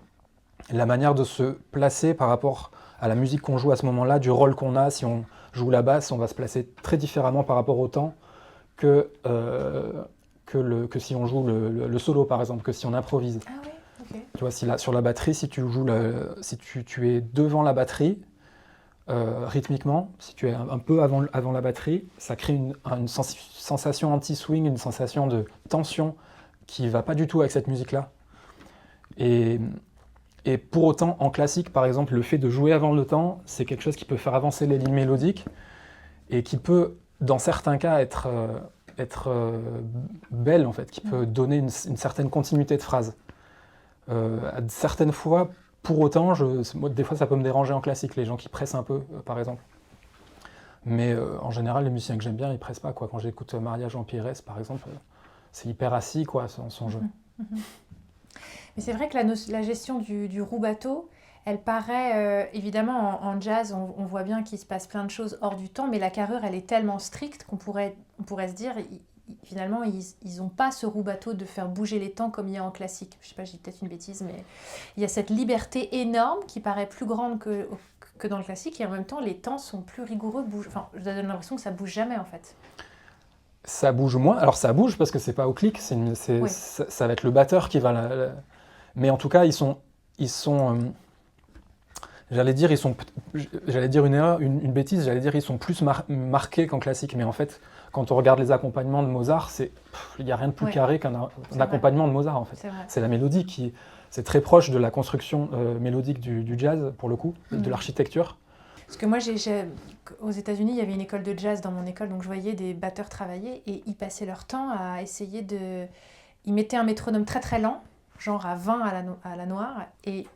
la manière de se placer par rapport à la musique qu'on joue à ce moment-là, du rôle qu'on a. Si on joue la basse, on va se placer très différemment par rapport au temps que si on joue le solo, par exemple, que si on improvise. Ah oui. Okay. Tu vois, sur la batterie, si tu joues si tu es devant la batterie, rythmiquement, si tu es un peu avant la batterie, ça crée une sensation anti-swing, une sensation de tension qui ne va pas du tout avec cette musique-là. Et pour autant, en classique, par exemple, le fait de jouer avant le temps, c'est quelque chose qui peut faire avancer les lignes mélodiques et qui peut, dans certains cas, être belle, en fait, qui peut donner une certaine continuité de phrase. Certaines fois, pour autant, moi, des fois ça peut me déranger en classique, les gens qui pressent un peu, par exemple. Mais en général, les musiciens que j'aime bien, ils pressent pas, quoi. Quand j'écoute Maria Jean Pires, par exemple, c'est hyper assis, quoi, son jeu. Mais c'est vrai que la gestion du rubato, elle paraît, évidemment, en jazz, on voit bien qu'il se passe plein de choses hors du temps, mais la carrure, elle est tellement stricte qu'on pourrait se dire... Finalement, ils n'ont pas ce rubato de faire bouger les temps comme il y a en classique. Je ne sais pas, j'ai peut-être une bêtise, mais il y a cette liberté énorme qui paraît plus grande que dans le classique, et en même temps, les temps sont plus rigoureux. Enfin, je donne l'impression que ça ne bouge jamais, en fait. Ça bouge moins. Alors, ça bouge parce que ce n'est pas au clic, oui. ça va être le batteur qui va... Mais en tout cas, ils sont j'allais dire une erreur, une bêtise, j'allais dire ils sont plus marqués qu'en classique, mais en fait, quand on regarde les accompagnements de Mozart, il n'y a rien de plus carré qu'un accompagnement de Mozart, en fait. C'est la mélodie c'est très proche de la construction mélodique du jazz, pour le coup, de l'architecture. Parce que moi, aux États-Unis, il y avait une école de jazz dans mon école, donc je voyais des batteurs travailler et ils passaient leur temps à essayer Ils mettaient un métronome très très lent, genre à 20 à la noire, et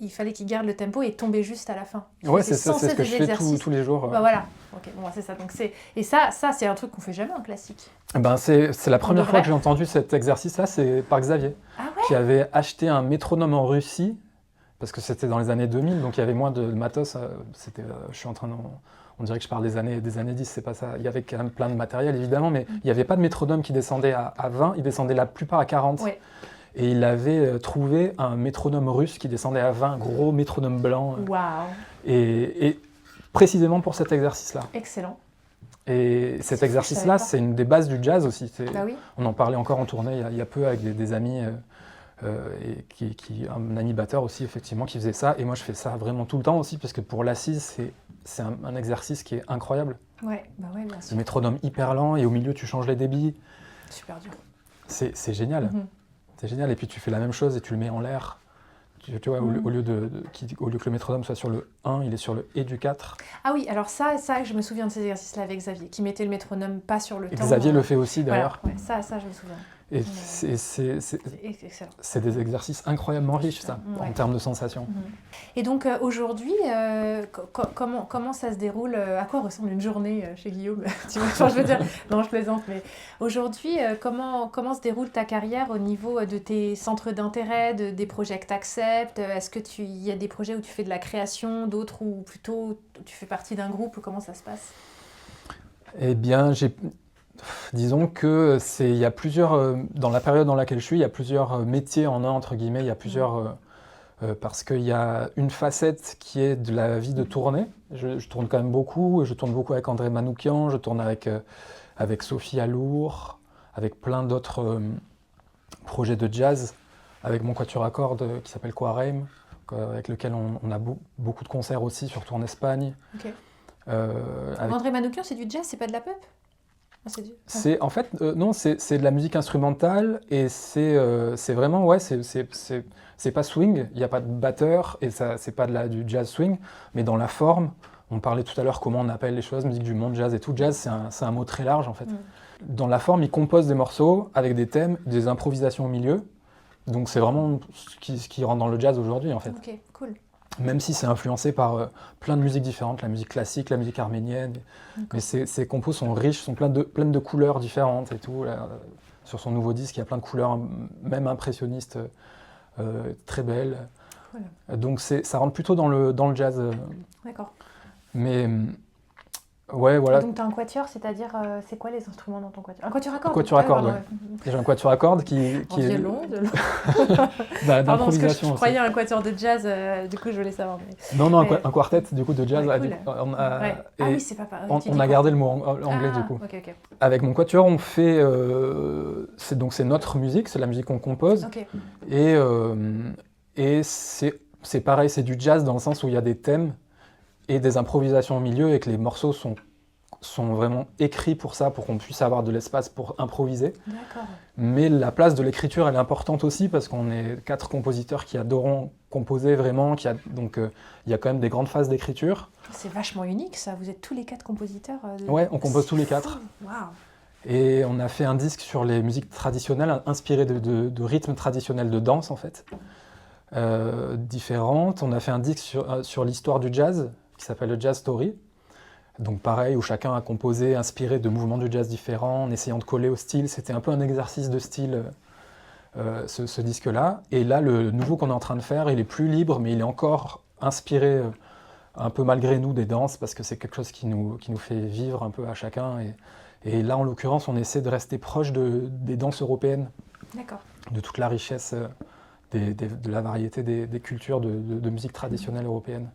il fallait qu'ils gardent le tempo et tomber juste à la fin. Ouais, c'est ça, c'est ce que je fais tous les jours. Bah voilà, ok, bon, c'est ça. Donc et ça, c'est un truc qu'on fait jamais en classique. Ben c'est la première fois que j'ai entendu cet exercice-là, c'est par Xavier, qui avait acheté un métronome en Russie, parce que c'était dans les années 2000, donc il y avait moins de matos. On dirait que je parle des années 10, c'est pas ça. Il y avait quand même plein de matériel, évidemment, mais il n'y avait pas de métronome qui descendait à 20, il descendait la plupart à 40. Ouais. Et il avait trouvé un métronome russe qui descendait à 20, gros métronome blanc. Waouh. Et précisément pour cet exercice-là. Excellent. Et cet exercice-là, c'est une des bases du jazz aussi. Bah oui. On en parlait encore en tournée il y a peu avec des amis, un ami batteur aussi, effectivement, qui faisait ça. Et moi, je fais ça vraiment tout le temps aussi, parce que pour l'assise, c'est un exercice qui est incroyable. Ouais, bah ouais, bien sûr. Le métronome hyper lent et au milieu tu changes les débits. Super dur. C'est génial. Mhm. C'est génial. Et puis tu fais la même chose et tu le mets en l'air. Tu vois, au lieu que le métronome soit sur le 1, il est sur le et du 4. Ah oui, alors ça, je me souviens de ces exercices-là avec Xavier, qui mettait le métronome pas sur le Et temps. Xavier le fait aussi Voilà, d'ailleurs. ouais, ça, je me souviens. Et C'est excellent. c'est des exercices incroyablement riches, ça, Ouais. en termes de sensations. Et donc aujourd'hui, comment ça se déroule à quoi ressemble une journée chez Guillaume? Tu vois, enfin, je veux dire, non, je plaisante, mais aujourd'hui, comment se déroule ta carrière au niveau de tes centres d'intérêt, des projets que tu acceptes? Est-ce qu'il y a des projets où tu fais de la création, d'autres où plutôt tu fais partie d'un groupe? Comment ça se passe? Eh bien, disons que il y a plusieurs, dans la période dans laquelle je suis, il y a plusieurs métiers en un, entre guillemets, il y a plusieurs, parce qu'il y a une facette qui est de la vie de tournée. Je tourne quand même beaucoup, je tourne beaucoup avec André Manoukian, je tourne avec Sophie Allour, avec plein d'autres projets de jazz, avec mon quatuor à cordes qui s'appelle Quareim, avec lequel on a beaucoup de concerts aussi, surtout en Espagne. Ok. Avec André Manoukian, c'est du jazz, c'est pas de la pop? Ah, En fait, non, c'est de la musique instrumentale et c'est vraiment, ouais, c'est pas swing, il n'y a pas de batteur et c'est pas du jazz swing, mais dans la forme, on parlait tout à l'heure comment on appelle les choses, musique du monde jazz et tout, jazz c'est un mot très large en fait. Dans la forme, il compose des morceaux avec des thèmes, des improvisations au milieu, donc c'est vraiment ce qui rentre dans le jazz aujourd'hui en fait. Ok, cool. Même si c'est influencé par plein de musiques différentes, la musique classique, la musique arménienne. Mais ces compos sont riches, sont pleines de couleurs différentes et tout. Là, sur son nouveau disque, il y a plein de couleurs, même impressionnistes, très belles. Cool. Donc ça rentre plutôt dans le jazz. D'accord. Mais ouais, voilà. Et donc tu as un quatuor, c'est-à-dire, c'est quoi les instruments dans ton quatuor? Un quatuor à cordes? Un quatuor à cordes, ouais. J'ai un quatuor à cordes qui violon, bah, pardon, parce que je aussi. croyais un quatuor de jazz, du coup je voulais savoir. Mais... Non, un quartet du coup de jazz. Ouais, cool. Ah oui, c'est pas pareil. On a gardé le mot anglais du coup. Okay. Avec mon quatuor, on fait, c'est notre musique, c'est la musique qu'on compose. Okay. Et c'est pareil, c'est du jazz dans le sens où il y a des thèmes et des improvisations au milieu et que les morceaux sont vraiment écrits pour ça, pour qu'on puisse avoir de l'espace pour improviser. D'accord. Mais la place de l'écriture, elle est importante aussi parce qu'on est 4 compositeurs qui adorons composer vraiment, donc il y a quand même des grandes phases d'écriture. C'est vachement unique ça, vous êtes tous les 4 compositeurs. Ouais, on compose tous les 4. Waouh. Et on a fait un disque sur les musiques traditionnelles, inspiré de rythmes traditionnels de danse en fait, différentes. On a fait un disque sur l'histoire du jazz, qui s'appelle le Jazz Story. Donc pareil, où chacun a composé, inspiré de mouvements du jazz différents, en essayant de coller au style. C'était un peu un exercice de style, ce disque-là. Et là, le nouveau qu'on est en train de faire, il est plus libre, mais il est encore inspiré, un peu malgré nous, des danses, parce que c'est quelque chose qui nous fait vivre un peu à chacun. Et là, en l'occurrence, on essaie de rester proche des danses européennes. D'accord. De toute la richesse, de la variété des cultures de musique traditionnelle européenne.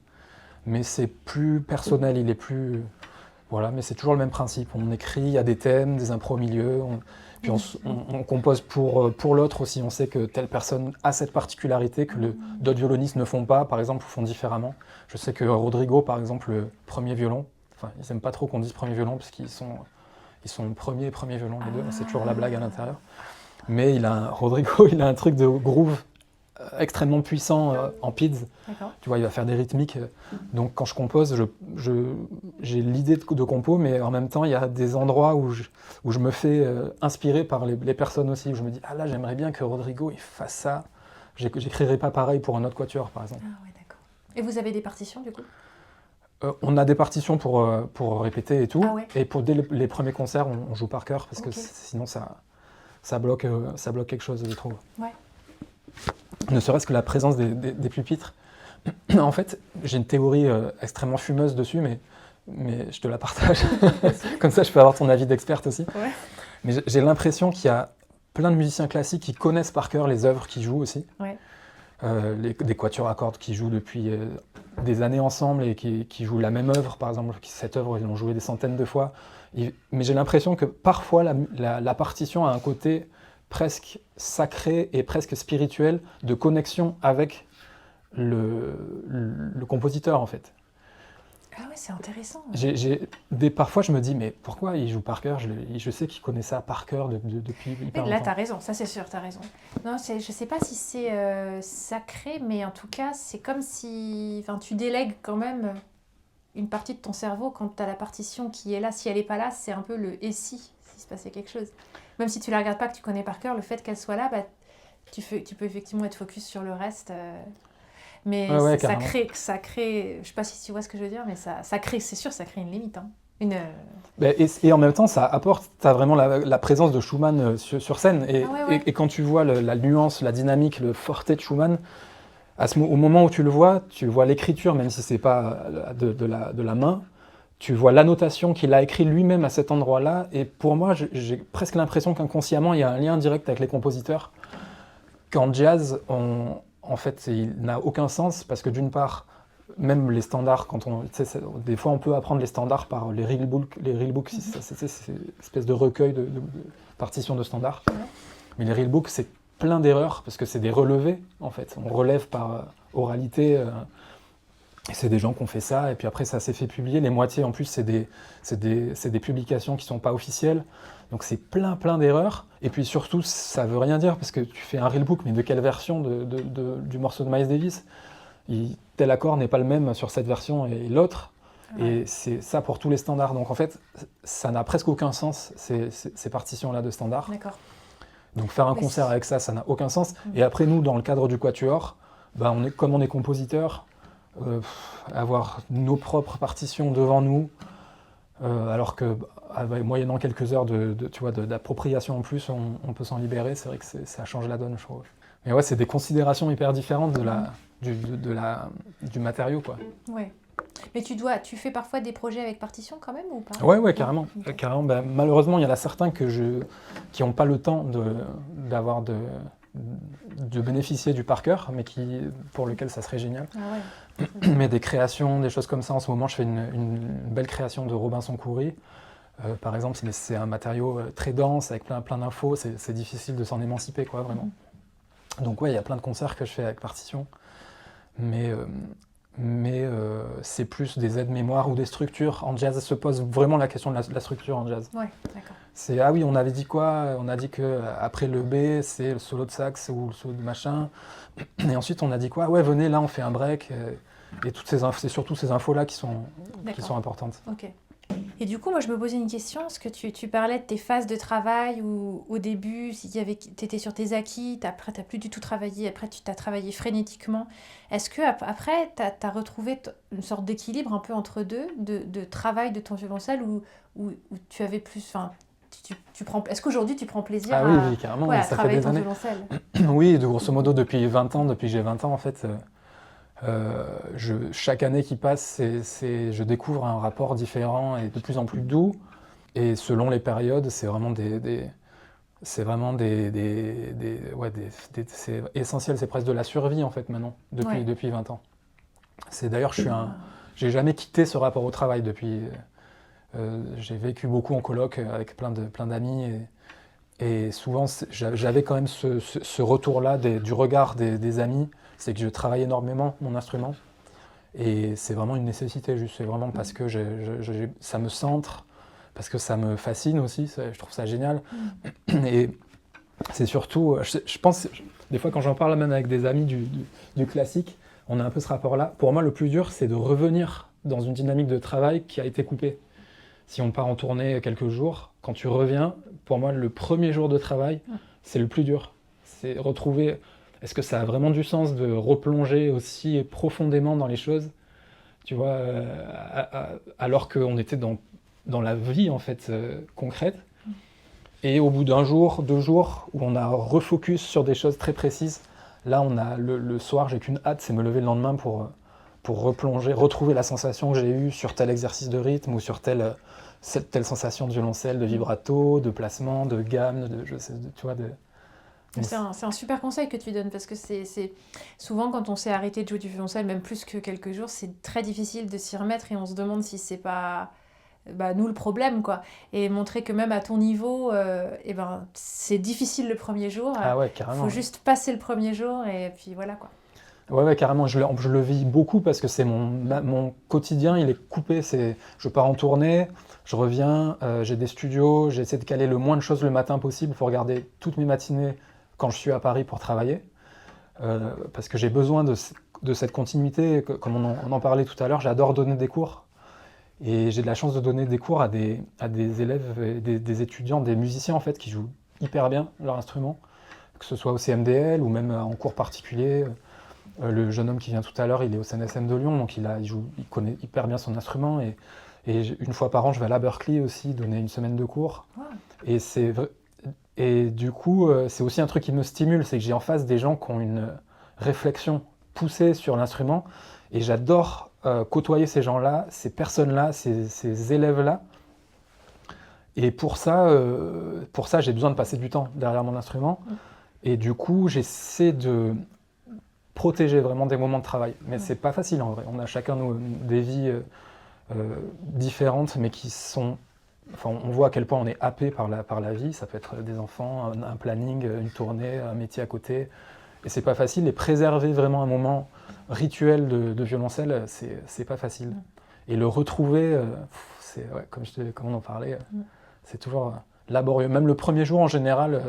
Mais c'est plus personnel, il est plus... Voilà, mais c'est toujours le même principe. On écrit, il y a des thèmes, des impros au milieu, puis on compose pour l'autre aussi. On sait que telle personne a cette particularité que d'autres violonistes ne font pas, par exemple, ou font différemment. Je sais que Rodrigo, par exemple, le premier violon, enfin, ils n'aiment pas trop qu'on dise premier violon, parce qu'ils sont premier violon, les deux, c'est toujours la blague à l'intérieur. Mais Rodrigo, il a un truc de groove extrêmement puissant en PIDS. Tu vois, il va faire des rythmiques. Donc quand je compose, j'ai l'idée de compo, mais en même temps, il y a des endroits où je me fais inspirer par les personnes aussi, où je me dis, ah là, j'aimerais bien que Rodrigo il fasse ça. J'écrirais pas pareil pour un autre quatuor, par exemple. Ah ouais, d'accord. Et vous avez des partitions, du coup? On a des partitions pour répéter et tout. Ah ouais. Et dès les premiers concerts, on joue par cœur, parce que sinon, ça bloque quelque chose, je trouve. Ouais. Ne serait-ce que la présence des pupitres. En fait, j'ai une théorie extrêmement fumeuse dessus, mais je te la partage. Comme ça, je peux avoir ton avis d'experte aussi. Ouais. Mais j'ai l'impression qu'il y a plein de musiciens classiques qui connaissent par cœur les œuvres qu'ils jouent aussi. Ouais. Des quatuors à cordes qui jouent depuis des années ensemble et qui jouent la même œuvre, par exemple. Cette œuvre, ils l'ont jouée des centaines de fois. Mais j'ai l'impression que parfois, la partition a un côté presque sacré et presque spirituel de connexion avec le compositeur, en fait. Ah ouais, c'est intéressant. Parfois, je me dis, mais pourquoi il joue par cœur? Je sais qu'il connaît ça par cœur depuis hyper Et là, longtemps. tu as raison, ça c'est sûr, tu as raison. Non, je ne sais pas si c'est sacré, mais en tout cas, c'est comme si enfin, tu délègues quand même une partie de ton cerveau quand tu as la partition qui est là. Si elle n'est pas là, c'est un peu le « et si » s'il se passait quelque chose. Même si tu ne la regardes pas, que tu connais par cœur, le fait qu'elle soit là, bah, tu peux effectivement être focus sur le reste. Mais Ouais, ça carrément. crée, je ne sais pas si tu vois ce que je veux dire, mais ça crée, c'est sûr, ça crée une limite. Hein. Et en même temps, ça apporte, tu as vraiment la présence de Schumann sur scène. Ah ouais, ouais. Et quand tu vois la nuance, la dynamique, le forte de Schumann, au moment où tu le vois l'écriture, même si c'est pas de la main, tu vois l'annotation qu'il a écrit lui-même à cet endroit-là. Et pour moi, j'ai presque l'impression qu'inconsciemment, il y a un lien direct avec les compositeurs. Qu'en jazz, en fait, il n'a aucun sens parce que d'une part, même les standards, des fois on peut apprendre les standards par les real books, c'est une espèce de recueil de partitions de standards. Ouais. Mais les real books, c'est plein d'erreurs parce que c'est des relevés en fait. On relève par oralité. Et c'est des gens qui ont fait ça, et puis après ça s'est fait publier. Les moitiés en plus, c'est des publications qui ne sont pas officielles. Donc c'est plein d'erreurs. Et puis surtout, ça ne veut rien dire parce que tu fais un real book, mais de quelle version du morceau de Miles Davis? Tel accord n'est pas le même sur cette version et l'autre. Ouais. Et c'est ça pour tous les standards. Donc en fait, ça n'a presque aucun sens, ces partitions-là de standards. D'accord. Donc faire un concert avec ça n'a aucun sens. Et après, nous, dans le cadre du Quatuor, bah, comme on est compositeur, avoir nos propres partitions devant nous, alors que moyennant quelques heures d'appropriation en plus, on peut s'en libérer. C'est vrai que ça change la donne, je trouve. Mais ouais, c'est des considérations hyper différentes du matériau, quoi. Ouais. Mais tu fais parfois des projets avec partition quand même ou pas? Ouais, carrément. Okay. Carrément. Ben, malheureusement, il y en a certains qui n'ont pas le temps de bénéficier du par cœur, mais pour lequel ça serait génial. Ah ouais. Mais des créations, des choses comme ça, en ce moment, je fais une belle création de Robinson Khoury. Par exemple, c'est un matériau très dense, avec plein d'infos, c'est difficile de s'en émanciper, quoi, vraiment. Donc ouais, il y a plein de concerts que je fais avec partition, mais c'est plus des aides-mémoire ou des structures. En jazz, se pose vraiment la question de la structure en jazz. Ouais, d'accord. C'est, ah oui, on avait dit quoi? On a dit qu'après le B, c'est le solo de sax ou le solo de machin. Et ensuite, on a dit quoi? Ouais, venez, là, on fait un break. Et c'est surtout ces infos-là qui sont importantes. Ok. Et du coup, moi, je me posais une question, parce que tu parlais de tes phases de travail où, au début, tu étais sur tes acquis, après, tu n'as plus du tout travaillé, après, tu t'as travaillé frénétiquement. Est-ce qu'après, tu as retrouvé une sorte d'équilibre un peu entre deux, de travail de ton violoncelle, où tu avais plus... Est-ce qu'aujourd'hui, tu prends plaisir oui, carrément, à ça travailler fait des ton années. violoncelle? Oui, grosso modo, depuis que j'ai 20 ans, en fait... chaque année qui passe, je découvre un rapport différent et de plus en plus doux. Et selon les périodes, c'est essentiel, c'est presque de la survie en fait maintenant, depuis 20 ans. D'ailleurs, j'ai jamais quitté ce rapport au travail depuis. J'ai vécu beaucoup en coloc avec plein d'amis et souvent j'avais quand même ce retour-là du regard des amis. C'est que je travaille énormément mon instrument et c'est vraiment une nécessité, juste c'est vraiment parce que ça me centre, parce que ça me fascine aussi, je trouve ça génial. Et c'est surtout, je pense, des fois quand j'en parle même avec des amis du classique, on a un peu ce rapport-là. Pour moi, le plus dur, c'est de revenir dans une dynamique de travail qui a été coupée. Si on part en tournée quelques jours, quand tu reviens, pour moi, le premier jour de travail, c'est le plus dur. C'est retrouver... Est-ce que ça a vraiment du sens de replonger aussi profondément dans les choses, tu vois, alors qu'on était dans la vie en fait concrète. Et au bout d'un jour, 2 jours, où on a refocus sur des choses très précises, là on a le soir, j'ai qu'une hâte, c'est me lever le lendemain pour replonger, retrouver la sensation que j'ai eue sur tel exercice de rythme ou sur telle sensation de violoncelle, de vibrato, de placement, de gamme, tu vois, C'est un super conseil que tu donnes parce que c'est souvent quand on s'est arrêté de jouer du violoncelle, même plus que quelques jours, c'est très difficile de s'y remettre et on se demande si c'est pas nous le problème, quoi. Et montrer que même à ton niveau, c'est difficile le premier jour. Ah ouais, carrément. Faut juste passer le premier jour et puis voilà, quoi. Ouais, carrément, je le vis beaucoup parce que c'est mon quotidien, il est coupé. Je pars en tournée, je reviens, j'ai des studios, j'essaie de caler le moins de choses le matin possible pour regarder toutes mes matinées quand je suis à Paris pour travailler. Parce que j'ai besoin de cette continuité, comme on en parlait tout à l'heure, j'adore donner des cours. Et j'ai de la chance de donner des cours à des élèves, des étudiants, des musiciens en fait, qui jouent hyper bien leur instrument, que ce soit au CMDL ou même en cours particulier. Le jeune homme qui vient tout à l'heure, il est au CNSM de Lyon, donc il connaît hyper bien son instrument. Et une fois par an, je vais à la Berkeley aussi, donner une semaine de cours. Wow. Et du coup, c'est aussi un truc qui me stimule, c'est que j'ai en face des gens qui ont une réflexion poussée sur l'instrument. Et j'adore côtoyer ces gens-là, ces personnes-là, ces élèves-là. Et pour ça, j'ai besoin de passer du temps derrière mon instrument. Et du coup, j'essaie de protéger vraiment des moments de travail. Mais c'est pas facile en vrai. On a chacun des vies différentes, mais qui sont... Enfin, on voit à quel point on est happé par la vie. Ça peut être des enfants, un planning, une tournée, un métier à côté. Et c'est pas facile. Et préserver vraiment un moment rituel de violoncelle, c'est pas facile. Et le retrouver, comme on en parlait, c'est toujours laborieux. Même le premier jour, en général,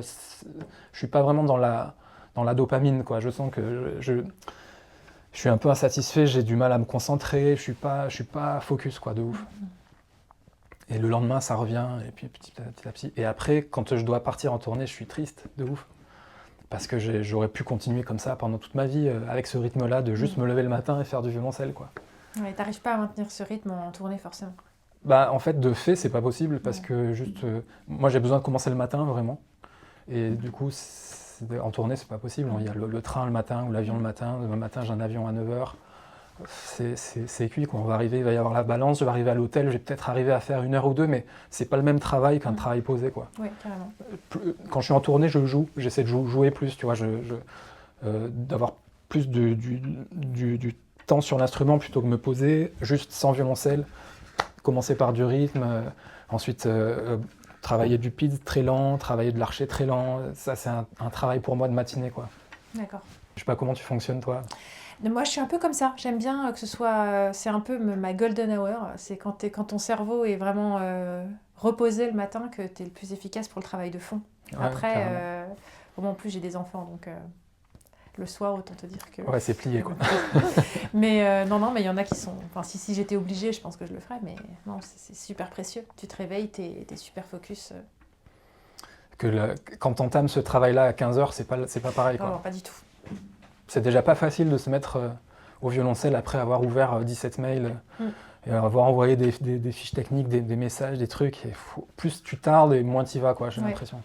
je suis pas vraiment dans la dopamine, quoi. Je sens que je suis un peu insatisfait, j'ai du mal à me concentrer, je suis pas focus, quoi, de ouf. Et le lendemain, ça revient, et puis petit à petit. Et après, quand je dois partir en tournée, je suis triste, de ouf. Parce que j'aurais pu continuer comme ça pendant toute ma vie, avec ce rythme-là, de juste me lever le matin et faire du violoncelle, quoi. Ouais, t'arrives pas à maintenir ce rythme en tournée, forcément. Bah, en fait, de fait, c'est pas possible, parce que juste... moi, j'ai besoin de commencer le matin, vraiment. Et du coup, en tournée, c'est pas possible. Il y a le train le matin, ou l'avion le matin. Le matin, j'ai un avion à 9h. C'est cuit, quoi. On va arriver, il va y avoir la balance, je vais arriver à l'hôtel, je vais peut-être arriver à faire 1 heure ou 2, mais c'est pas le même travail qu'un travail posé, quoi. Oui, carrément. Quand je suis en tournée, je joue, j'essaie de jouer plus, tu vois, d'avoir plus du temps sur l'instrument plutôt que me poser, juste sans violoncelle, commencer par du rythme, ensuite travailler du pid très lent, travailler de l'archet très lent, ça c'est un travail pour moi de matinée, quoi. D'accord. Je sais pas comment tu fonctionnes, toi. Moi, je suis un peu comme ça. J'aime bien que ce soit... c'est un peu ma golden hour. C'est quand ton cerveau est vraiment reposé le matin que tu es le plus efficace pour le travail de fond. Ouais, après, bon, en plus, j'ai des enfants, donc le soir, autant te dire que... Ouais, c'est plié, quoi. Mais non, mais il y en a qui sont... Enfin, si j'étais obligée, je pense que je le ferais, mais non, c'est super précieux. Tu te réveilles, t'es super focus. Quand on entame ce travail-là à 15h, c'est pas pareil, quoi. Non, pas du tout. C'est déjà pas facile de se mettre au violoncelle après avoir ouvert 17 mails et avoir envoyé des fiches techniques, des messages, des trucs. Et plus tu tardes et moins tu y vas, quoi, j'ai l'impression.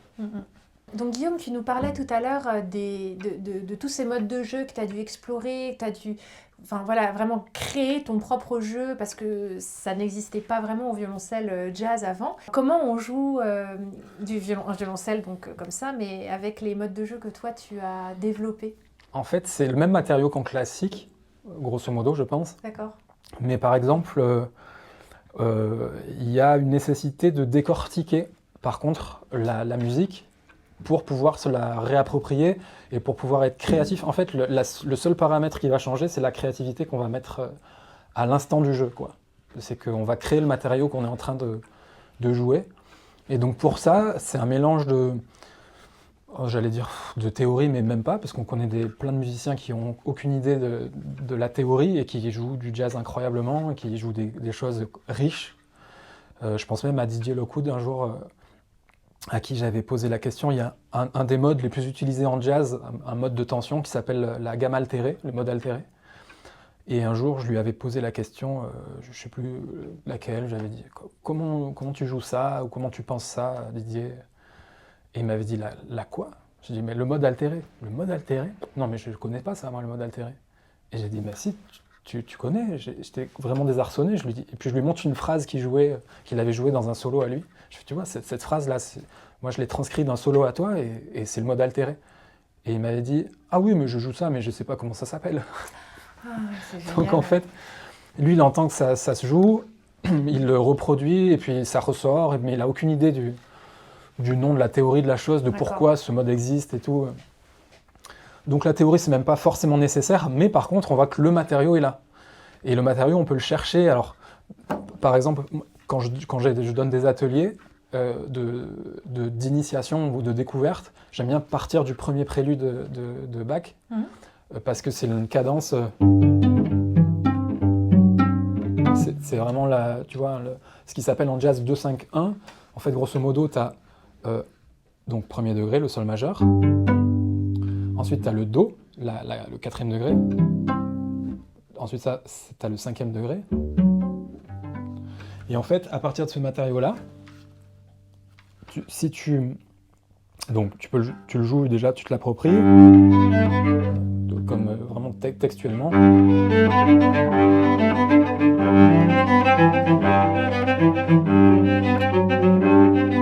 Donc Guillaume, tu nous parlais tout à l'heure de tous ces modes de jeu que tu as dû explorer, que tu as dû vraiment créer ton propre jeu parce que ça n'existait pas vraiment au violoncelle jazz avant. Comment on joue un violoncelle donc, comme ça, mais avec les modes de jeu que toi tu as développés? En fait, c'est le même matériau qu'en classique, grosso modo, je pense. D'accord. Mais par exemple, il y a une nécessité de décortiquer, par contre, la musique pour pouvoir se la réapproprier et pour pouvoir être créatif. En fait, le seul paramètre qui va changer, c'est la créativité qu'on va mettre à l'instant du jeu, quoi. C'est qu'on va créer le matériau qu'on est en train de jouer. Et donc pour ça, c'est un mélange j'allais dire de théorie, mais même pas, parce qu'on connaît plein de musiciens qui n'ont aucune idée de la théorie et qui jouent du jazz incroyablement, et qui jouent des choses riches. Je pense même à Didier Lockwood un jour, à qui j'avais posé la question. Il y a un des modes les plus utilisés en jazz, un mode de tension qui s'appelle la gamme altérée, le mode altéré. Et un jour, je lui avais posé la question, je ne sais plus laquelle, j'avais dit « Comment tu joues ça ?» ou « Comment tu penses ça, Didier ?» Et il m'avait dit la quoi? J'ai dit mais le mode altéré. Le mode altéré? Non mais je ne connais pas ça moi, le mode altéré. Et j'ai dit mais si, tu connais. J'étais vraiment désarçonné. Et puis je lui montre une phrase qu'il avait jouée dans un solo à lui. Je fais tu vois cette phrase là, moi je l'ai transcrite d'un solo à toi et c'est le mode altéré. Et il m'avait dit ah oui mais je joue ça mais je ne sais pas comment ça s'appelle. Ah, c'est génial. Donc en fait, lui il entend que ça se joue, il le reproduit et puis ça ressort, mais il n'a aucune idée du nom de la théorie de la chose, de pourquoi ce mode existe et tout. Donc la théorie, c'est même pas forcément nécessaire, mais par contre, on voit que le matériau est là. Et le matériau, on peut le chercher. Alors, par exemple, quand je donne des ateliers d'initiation ou de découverte, j'aime bien partir du premier prélude de Bach, parce que c'est une cadence... c'est vraiment tu vois, ce qui s'appelle en jazz 2-5-1. En fait, grosso modo, tu as donc premier degré, le sol majeur. Ensuite, tu as le do, le quatrième degré. Ensuite, tu as le cinquième degré. Et en fait, à partir de ce matériau-là, donc tu le joues déjà, tu te l'appropries, comme vraiment textuellement.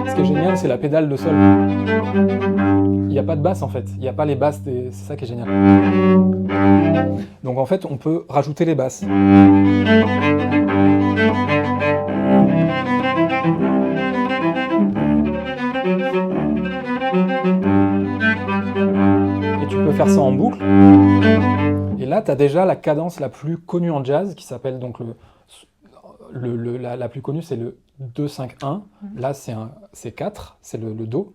Ce qui est génial, c'est la pédale de sol. Il n'y a pas de basse en fait, il n'y a pas les basses, c'est ça qui est génial. Donc en fait, on peut rajouter les basses. Et tu peux faire ça en boucle. Et là, tu as déjà la cadence la plus connue en jazz, qui s'appelle donc la plus connue, c'est le 2-5-1. Là, c'est 4, c'est le do.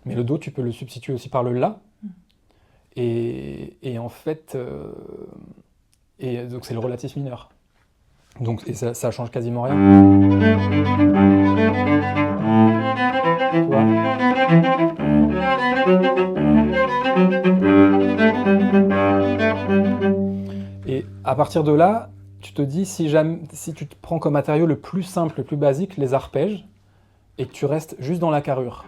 Mais le do, tu peux le substituer aussi par le la. Et en fait, donc c'est le relatif mineur. Donc, et ça change quasiment rien. Tu vois ? Et à partir de là, tu te dis, si tu te prends comme matériau le plus simple, le plus basique, les arpèges, et que tu restes juste dans la carrure.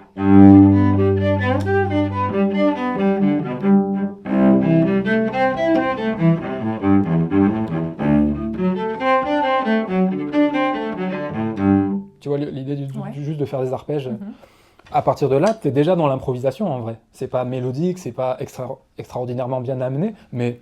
Tu vois l'idée juste de faire des arpèges. À partir de là, tu es déjà dans l'improvisation en vrai. C'est pas mélodique, c'est pas extraordinairement bien amené, mais...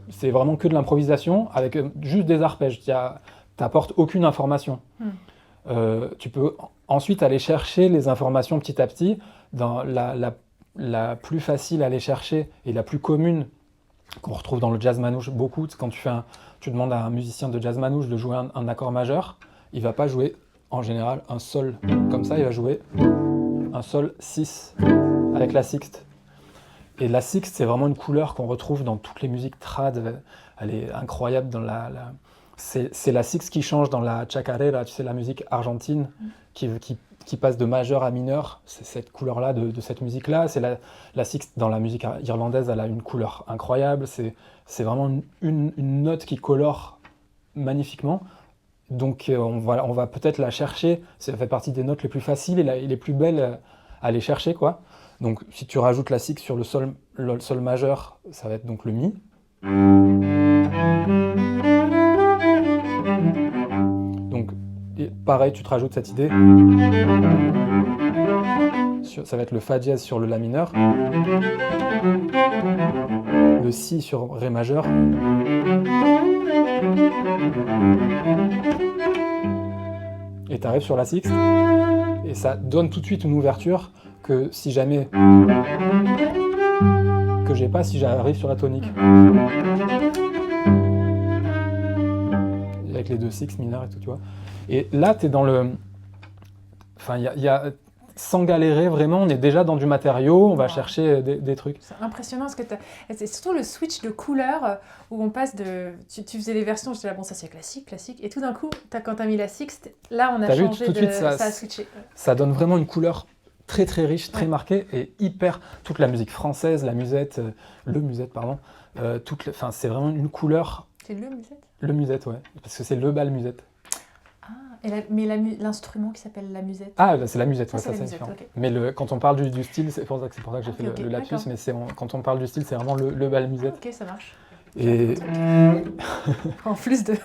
C'est vraiment que de l'improvisation avec juste des arpèges. Tu n'apportes aucune information. Tu peux ensuite aller chercher les informations petit à petit. Dans la plus facile à aller chercher et la plus commune qu'on retrouve dans le jazz manouche beaucoup, quand tu demandes à un musicien de jazz manouche de jouer un accord majeur, il ne va pas jouer en général un sol comme ça, il va jouer un sol 6 avec la sixte. Et la sixte, c'est vraiment une couleur qu'on retrouve dans toutes les musiques trad. Elle est incroyable dans c'est la sixte qui change dans la chacarera, tu sais, la musique argentine qui passe de majeur à mineur. C'est cette couleur-là de cette musique-là. C'est la sixte dans la musique irlandaise, elle a une couleur incroyable. C'est vraiment une note qui colore magnifiquement. Donc on va peut-être la chercher. Ça fait partie des notes les plus faciles et les plus belles à aller chercher, quoi. Donc si tu rajoutes la sixte sur le sol majeur, ça va être donc le mi. Donc pareil, tu te rajoutes cette idée. Ça va être le fa dièse sur le la mineur. Le si sur ré majeur. Et tu arrives sur la sixte. Et ça donne tout de suite une ouverture que si jamais... que j'ai pas si j'arrive sur la tonique. Avec les deux sixtes mineurs et tout, tu vois. Et là, tu es dans le... Enfin, il y a... Sans galérer, vraiment, on est déjà dans du matériau, on va chercher des trucs. C'est impressionnant, parce que c'est surtout le switch de couleurs où on passe de... Tu faisais les versions, j'étais là, bon, ça c'est classique, et tout d'un coup, quand tu as mis la sixte, là on a changé, tout de suite, ça a switché. Ça donne vraiment une couleur très très riche, très marquée, et hyper... Toute la musique française, le musette, pardon, enfin, c'est vraiment une couleur... C'est le musette ? Le musette, ouais, parce que c'est le bal musette. Mais l'instrument qui s'appelle la musette. Ah, c'est la musette, ça c'est différent. Okay. Mais quand on parle du style, c'est pour ça que j'ai fait le lapsus, mais quand on parle du style, c'est vraiment le bal musette. Ok, ça marche. Et... en plus de...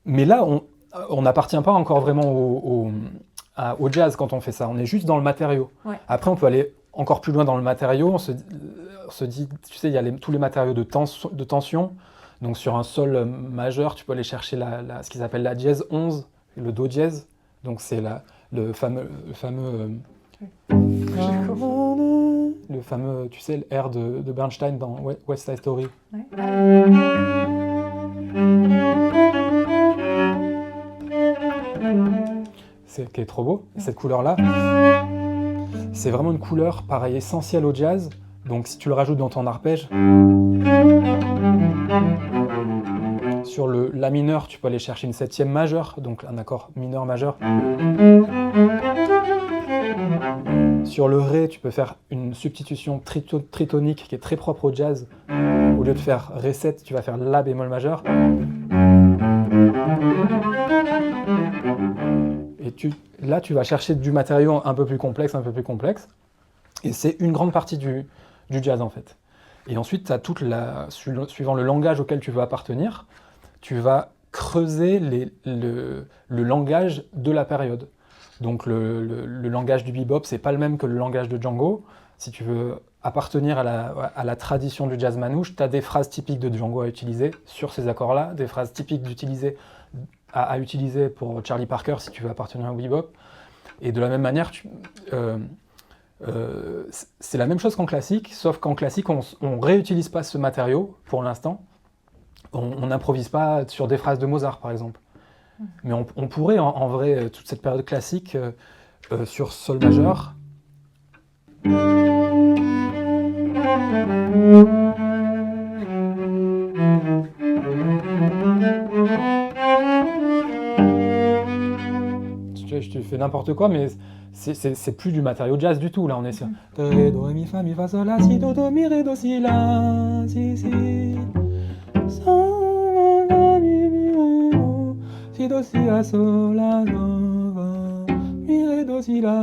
Mais là, on n'appartient pas encore vraiment au jazz quand on fait ça, on est juste dans le matériau. Ouais. Après, on peut aller encore plus loin dans le matériau, on se dit, tu sais, il y a tous les matériaux de tension, Donc sur un sol majeur, tu peux aller chercher ce qu'ils appellent la dièse 11, le do dièse. Donc c'est le fameux tu sais, l'air de Bernstein dans West Side Story. Ouais. C'est qui est trop beau. Cette couleur-là, c'est vraiment une couleur pareil essentielle au jazz. Donc si tu le rajoutes dans ton arpège, sur le la mineur, tu peux aller chercher une septième majeure, donc un accord mineur majeur. Sur le ré, tu peux faire une substitution tritonique qui est très propre au jazz. Au lieu de faire ré 7, tu vas faire la bémol majeur. Et là, tu vas chercher du matériau un peu plus complexe. Et c'est une grande partie du jazz en fait. Et ensuite, tu as suivant le langage auquel tu veux appartenir, tu vas creuser le langage de la période. Donc le langage du bebop, c'est pas le même que le langage de Django. Si tu veux appartenir à la tradition du jazz manouche, tu as des phrases typiques de Django à utiliser sur ces accords-là, des phrases typiques à utiliser pour Charlie Parker si tu veux appartenir au bebop. Et de la même manière, c'est la même chose qu'en classique, sauf qu'en classique, on réutilise pas ce matériau pour l'instant. On n'improvise pas sur des phrases de Mozart, par exemple. Mais on pourrait, en vrai, toute cette période classique, sur sol majeur. Je fais n'importe quoi, mais c'est plus du matériau jazz du tout. Là, on est sur ré, do, ré, mi, fa, sol, la, si, do, mi, ré, do, si, la, si, si. Si, do, si, la, sol, la, do, va, mi, ré, do, si, la,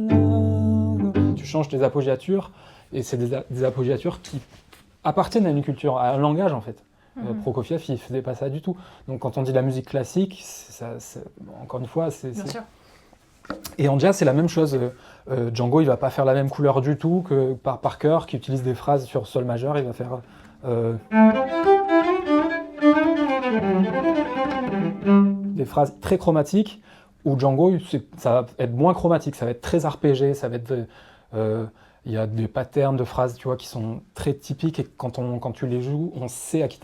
do. Tu changes tes appoggiatures, et c'est des appoggiatures qui appartiennent à une culture, à un langage en fait. Prokofiev, il faisait pas ça du tout. Donc quand on dit la musique classique, encore une fois, Bien sûr. Et en jazz, c'est la même chose. Django, il va pas faire la même couleur du tout que Parker, qui utilise des phrases sur sol majeur. Il va faire des phrases très chromatiques, où Django, ça va être moins chromatique, ça va être très arpégé, ça va être... il y a des patterns de phrases, tu vois, qui sont très typiques, et quand tu les joues, on sait à qui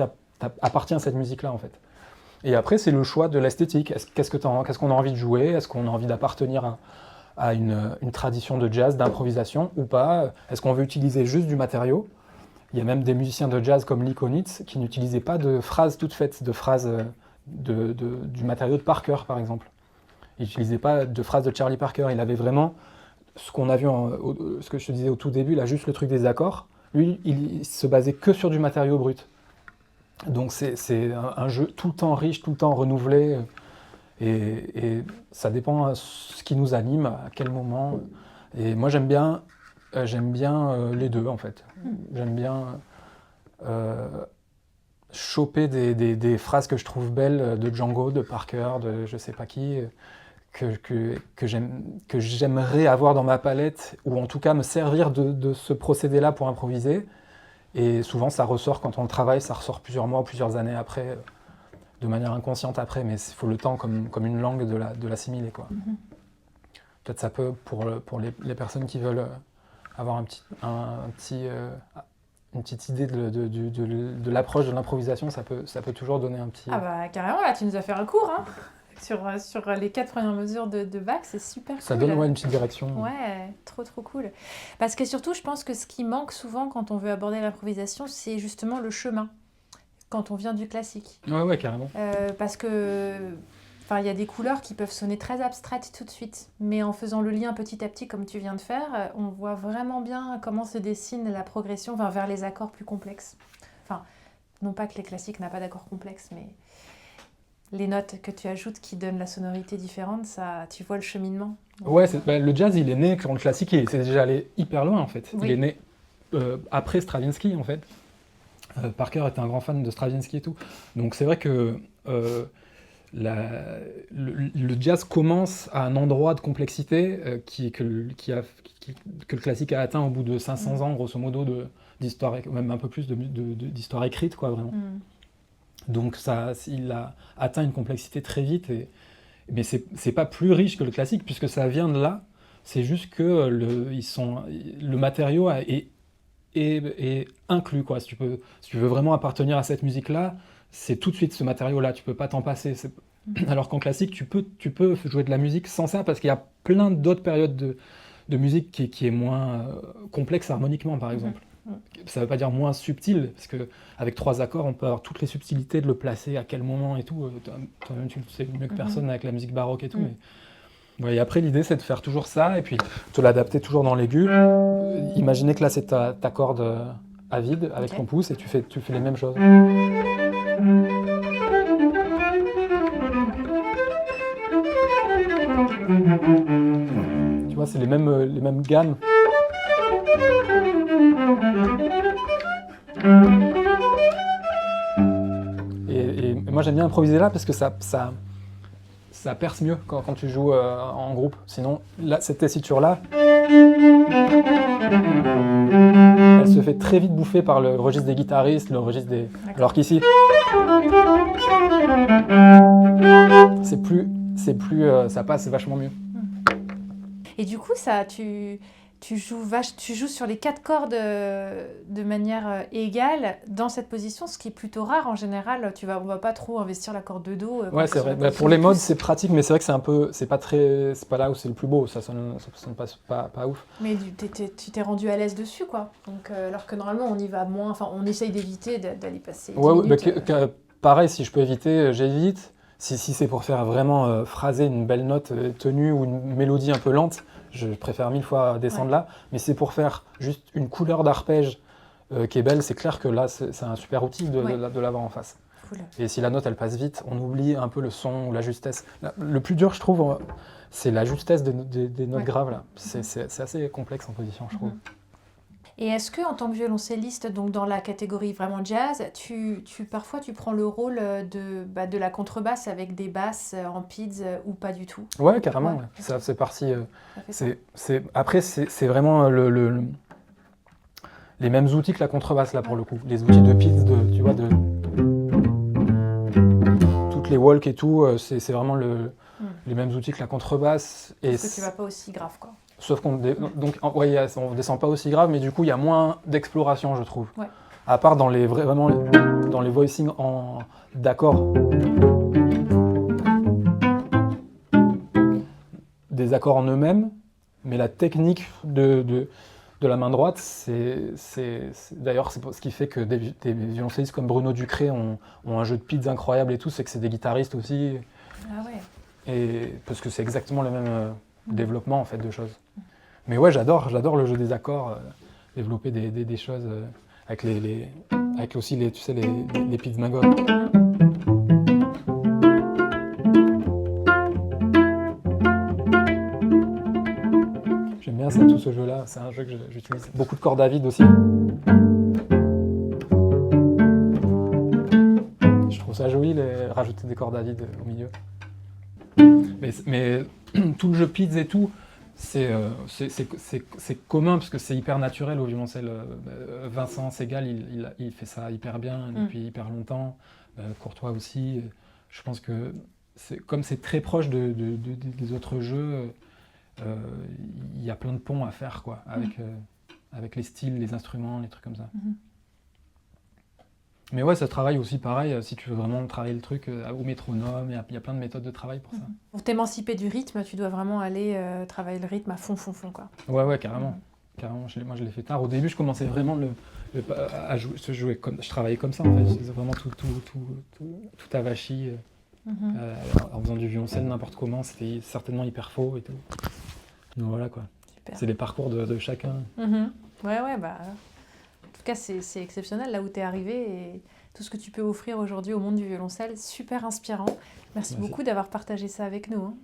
appartient cette musique-là, en fait. Et après, c'est le choix de l'esthétique. Qu'est-ce qu'on a envie de jouer? Est-ce qu'on a envie d'appartenir à une tradition de jazz, d'improvisation, ou pas? Est-ce qu'on veut utiliser juste du matériau? Il y a même des musiciens de jazz comme Lee Konitz qui n'utilisaient pas de phrases toutes faites, de phrases du matériau de Parker, par exemple. Il n'utilisait pas de phrases de Charlie Parker. Il avait vraiment ce qu'on a vu, ce que je te disais au tout début, là, juste le truc des accords. Lui, il se basait que sur du matériau brut. Donc c'est un jeu tout le temps riche, tout le temps renouvelé, et ça dépend de ce qui nous anime, à quel moment. Et moi j'aime bien les deux en fait. J'aime bien choper des phrases que je trouve belles de Django, de Parker, de je sais pas qui, que j'aimerais avoir dans ma palette, ou en tout cas me servir de ce procédé-là pour improviser. Et souvent, ça ressort quand on le travaille, ça ressort plusieurs mois, plusieurs années après, de manière inconsciente après, mais il faut le temps comme une langue de l'assimiler, quoi. Peut-être ça peut, pour les personnes qui veulent avoir une petite idée de l'approche de l'improvisation, ça peut toujours donner un petit... Ah bah carrément, là tu nous as fait un cours, hein. Sur les 4 premières mesures de Bach, c'est super cool. Ça donne une petite direction. Ouais, trop cool. Parce que surtout, je pense que ce qui manque souvent quand on veut aborder l'improvisation, c'est justement le chemin, quand on vient du classique. Ouais, carrément. Parce que, il y a des couleurs qui peuvent sonner très abstraites tout de suite, mais en faisant le lien petit à petit, comme tu viens de faire, on voit vraiment bien comment se dessine la progression vers les accords plus complexes. Enfin, non pas que les classiques n'ont pas d'accords complexes, mais... les notes que tu ajoutes qui donnent la sonorité différente, ça, tu vois le cheminement. Ouais, le jazz, il est né quand le classique, c'est déjà allé hyper loin, en fait. Oui. Il est né après Stravinsky, en fait. Parker était un grand fan de Stravinsky et tout. Donc c'est vrai que le jazz commence à un endroit de complexité que le classique a atteint au bout de 500 ans, grosso modo, d'histoire, même un peu plus d'histoire écrite, quoi, vraiment. Donc il a atteint une complexité très vite, mais c'est pas plus riche que le classique, puisque ça vient de là. C'est juste que le matériau est inclus, quoi. Si tu veux vraiment appartenir à cette musique-là, c'est tout de suite ce matériau-là, tu peux pas t'en passer. Alors qu'en classique, tu peux jouer de la musique sans ça, parce qu'il y a plein d'autres périodes de musique qui est moins complexe harmoniquement, par exemple. Ça veut pas dire moins subtil, parce qu'avec 3 accords, on peut avoir toutes les subtilités de le placer, à quel moment et tout. Toi-même, tu le sais mieux que personne avec la musique baroque et tout. Mais... Ouais, et après, l'idée, c'est de faire toujours ça, et puis te l'adapter toujours dans l'aigu. Imaginez que là, c'est ta corde à vide avec ton pouce, et tu fais les mêmes choses. Tu vois, c'est les mêmes gammes. Et moi, j'aime bien improviser là parce que ça perce mieux quand tu joues en groupe. Sinon, là, cette tessiture-là, elle se fait très vite bouffer par le registre des guitaristes, le registre des... Alors qu'ici, ça passe vachement mieux. Et du coup, tu joues sur les 4 cordes de manière égale dans cette position, ce qui est plutôt rare en général. On va pas trop investir la corde de Do. Ouais, c'est vrai. Pour les modes, c'est pratique, mais c'est vrai que c'est pas là où c'est le plus beau. Ça sonne pas ouf. Mais tu t'es rendu à l'aise dessus, quoi. Donc, alors que normalement, on y va moins. Enfin, on essaye d'éviter d'aller passer 10 minutes. Pareil, si je peux éviter, j'évite. Si c'est pour faire vraiment phraser une belle note tenue ou une mélodie un peu lente, je préfère 1000 fois descendre là. Mais c'est pour faire juste une couleur d'arpège qui est belle, c'est clair que là, c'est un super outil de l'avoir en face. Cool. Et si la note, elle passe vite, on oublie un peu le son ou la justesse. Le plus dur, je trouve, c'est la justesse des notes graves. Là. C'est assez complexe en position, je trouve. Et est-ce que, en tant que violoncelliste, donc dans la catégorie vraiment jazz, parfois tu prends le rôle de la contrebasse avec des basses en PIDS ou pas du tout? Ouais, carrément. Ouais. Ça, c'est parti. Après, c'est vraiment les mêmes outils que la contrebasse, là, pour le coup. Les outils de PIDS, tu vois, toutes les walks et tout, c'est vraiment les mêmes outils que la contrebasse. Parce que tu vas pas aussi grave, quoi. Sauf qu'on on descend pas aussi grave, mais du coup, il y a moins d'exploration, je trouve. Ouais. À part dans les voicings d'accords. Des accords en eux-mêmes, mais la technique de la main droite, d'ailleurs, c'est ce qui fait que des violoncellistes comme Bruno Ducré ont un jeu de PIDS incroyable et tout, c'est que c'est des guitaristes aussi. Ah ouais. Et parce que c'est exactement le même développement en fait de choses. Mais ouais, j'adore le jeu des accords, développer des choses avec avec aussi tu sais les PIDS maggot. J'aime bien ça, tout ce jeu-là. C'est un jeu que j'utilise. Beaucoup de cordes à vide aussi. Je trouve ça joli, rajouter des cordes à vide au milieu. Mais tout le jeu PIDS et tout, c'est commun parce que c'est hyper naturel au violoncelle. Vincent Segal, il fait ça hyper bien depuis hyper longtemps. Courtois aussi. Je pense que comme c'est très proche des autres jeux, il y a plein de ponts à faire, quoi, avec les styles, les instruments, les trucs comme ça. Mais ouais, ça travaille aussi pareil, si tu veux vraiment travailler le truc au métronome, il y a plein de méthodes de travail pour ça. Pour t'émanciper du rythme, tu dois vraiment aller travailler le rythme à fond, quoi. Ouais, carrément. Carrément, moi je l'ai fait tard. Au début, je commençais vraiment à jouer je travaillais comme ça, en fait. Je faisais vraiment tout à vachie, en faisant du violoncelle n'importe comment. C'était certainement hyper faux et tout. Donc voilà, quoi. Super. C'est les parcours de chacun. Ouais, en tout cas, c'est exceptionnel là où tu es arrivé et tout ce que tu peux offrir aujourd'hui au monde du violoncelle, super inspirant. Merci beaucoup d'avoir partagé ça avec nous. Hein.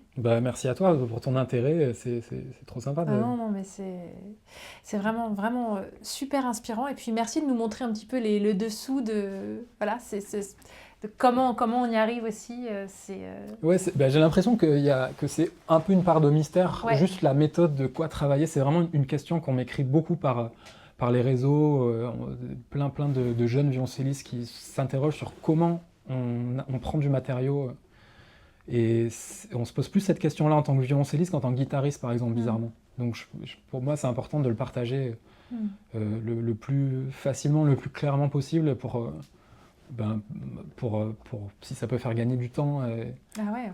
Merci à toi pour ton intérêt, c'est trop sympa. Non, mais c'est vraiment, vraiment super inspirant. Et puis merci de nous montrer un petit peu le dessous de... Voilà, comment on y arrive aussi, Ouais, j'ai l'impression que c'est un peu une part de mystère. Ouais. Juste la méthode de quoi travailler, c'est vraiment une question qu'on m'écrit beaucoup par les réseaux. Plein de jeunes violoncellistes qui s'interrogent sur comment on prend du matériau. Et on se pose plus cette question-là en tant que violoncelliste qu'en tant que guitariste, par exemple, bizarrement. Donc pour moi, c'est important de le partager le plus facilement, le plus clairement possible pour si ça peut faire gagner du temps. Ah ouais.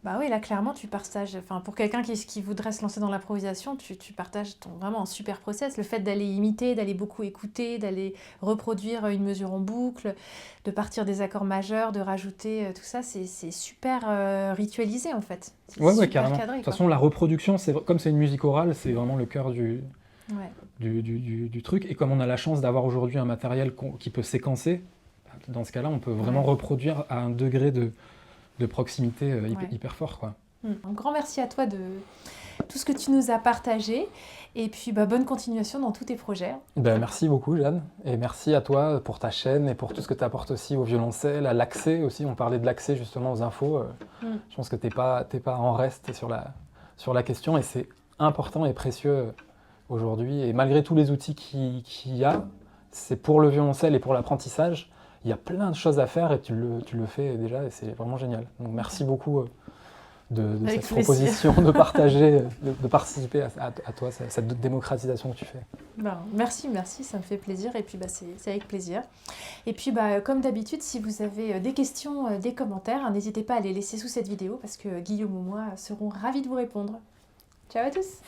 Bah oui, là clairement tu partages, enfin pour quelqu'un qui voudrait se lancer dans l'improvisation, tu partages vraiment un super process. Le fait d'aller imiter, d'aller beaucoup écouter, d'aller reproduire une mesure en boucle, de partir des accords majeurs, de rajouter tout ça, c'est super ritualisé en fait. C'est Ouais, super carrément. cadré, De toute quoi. façon, la reproduction, comme c'est une musique orale, c'est vraiment le cœur Ouais. du truc. Et comme on a la chance d'avoir aujourd'hui un matériel qui peut séquencer, dans ce cas-là, on peut vraiment reproduire à un degré de proximité hyper fort, quoi. Un grand merci à toi de tout ce que tu nous as partagé. Et puis bonne continuation dans tous tes projets. Merci beaucoup, Jeanne. Et merci à toi pour ta chaîne et pour tout ce que tu apportes aussi au violoncelle, à l'accès aussi. On parlait de l'accès justement aux infos. Je pense que t'es pas en reste sur la question. Et c'est important et précieux aujourd'hui. Et malgré tous les outils qu'il y a, c'est pour le violoncelle et pour l'apprentissage. Il y a plein de choses à faire et tu le fais déjà et c'est vraiment génial. Donc merci beaucoup de cette proposition de partager, de participer à toi, cette démocratisation que tu fais. Merci, ça me fait plaisir et puis c'est avec plaisir. Et puis comme d'habitude, si vous avez des questions, des commentaires, n'hésitez pas à les laisser sous cette vidéo parce que Guillaume ou moi serons ravis de vous répondre. Ciao à tous!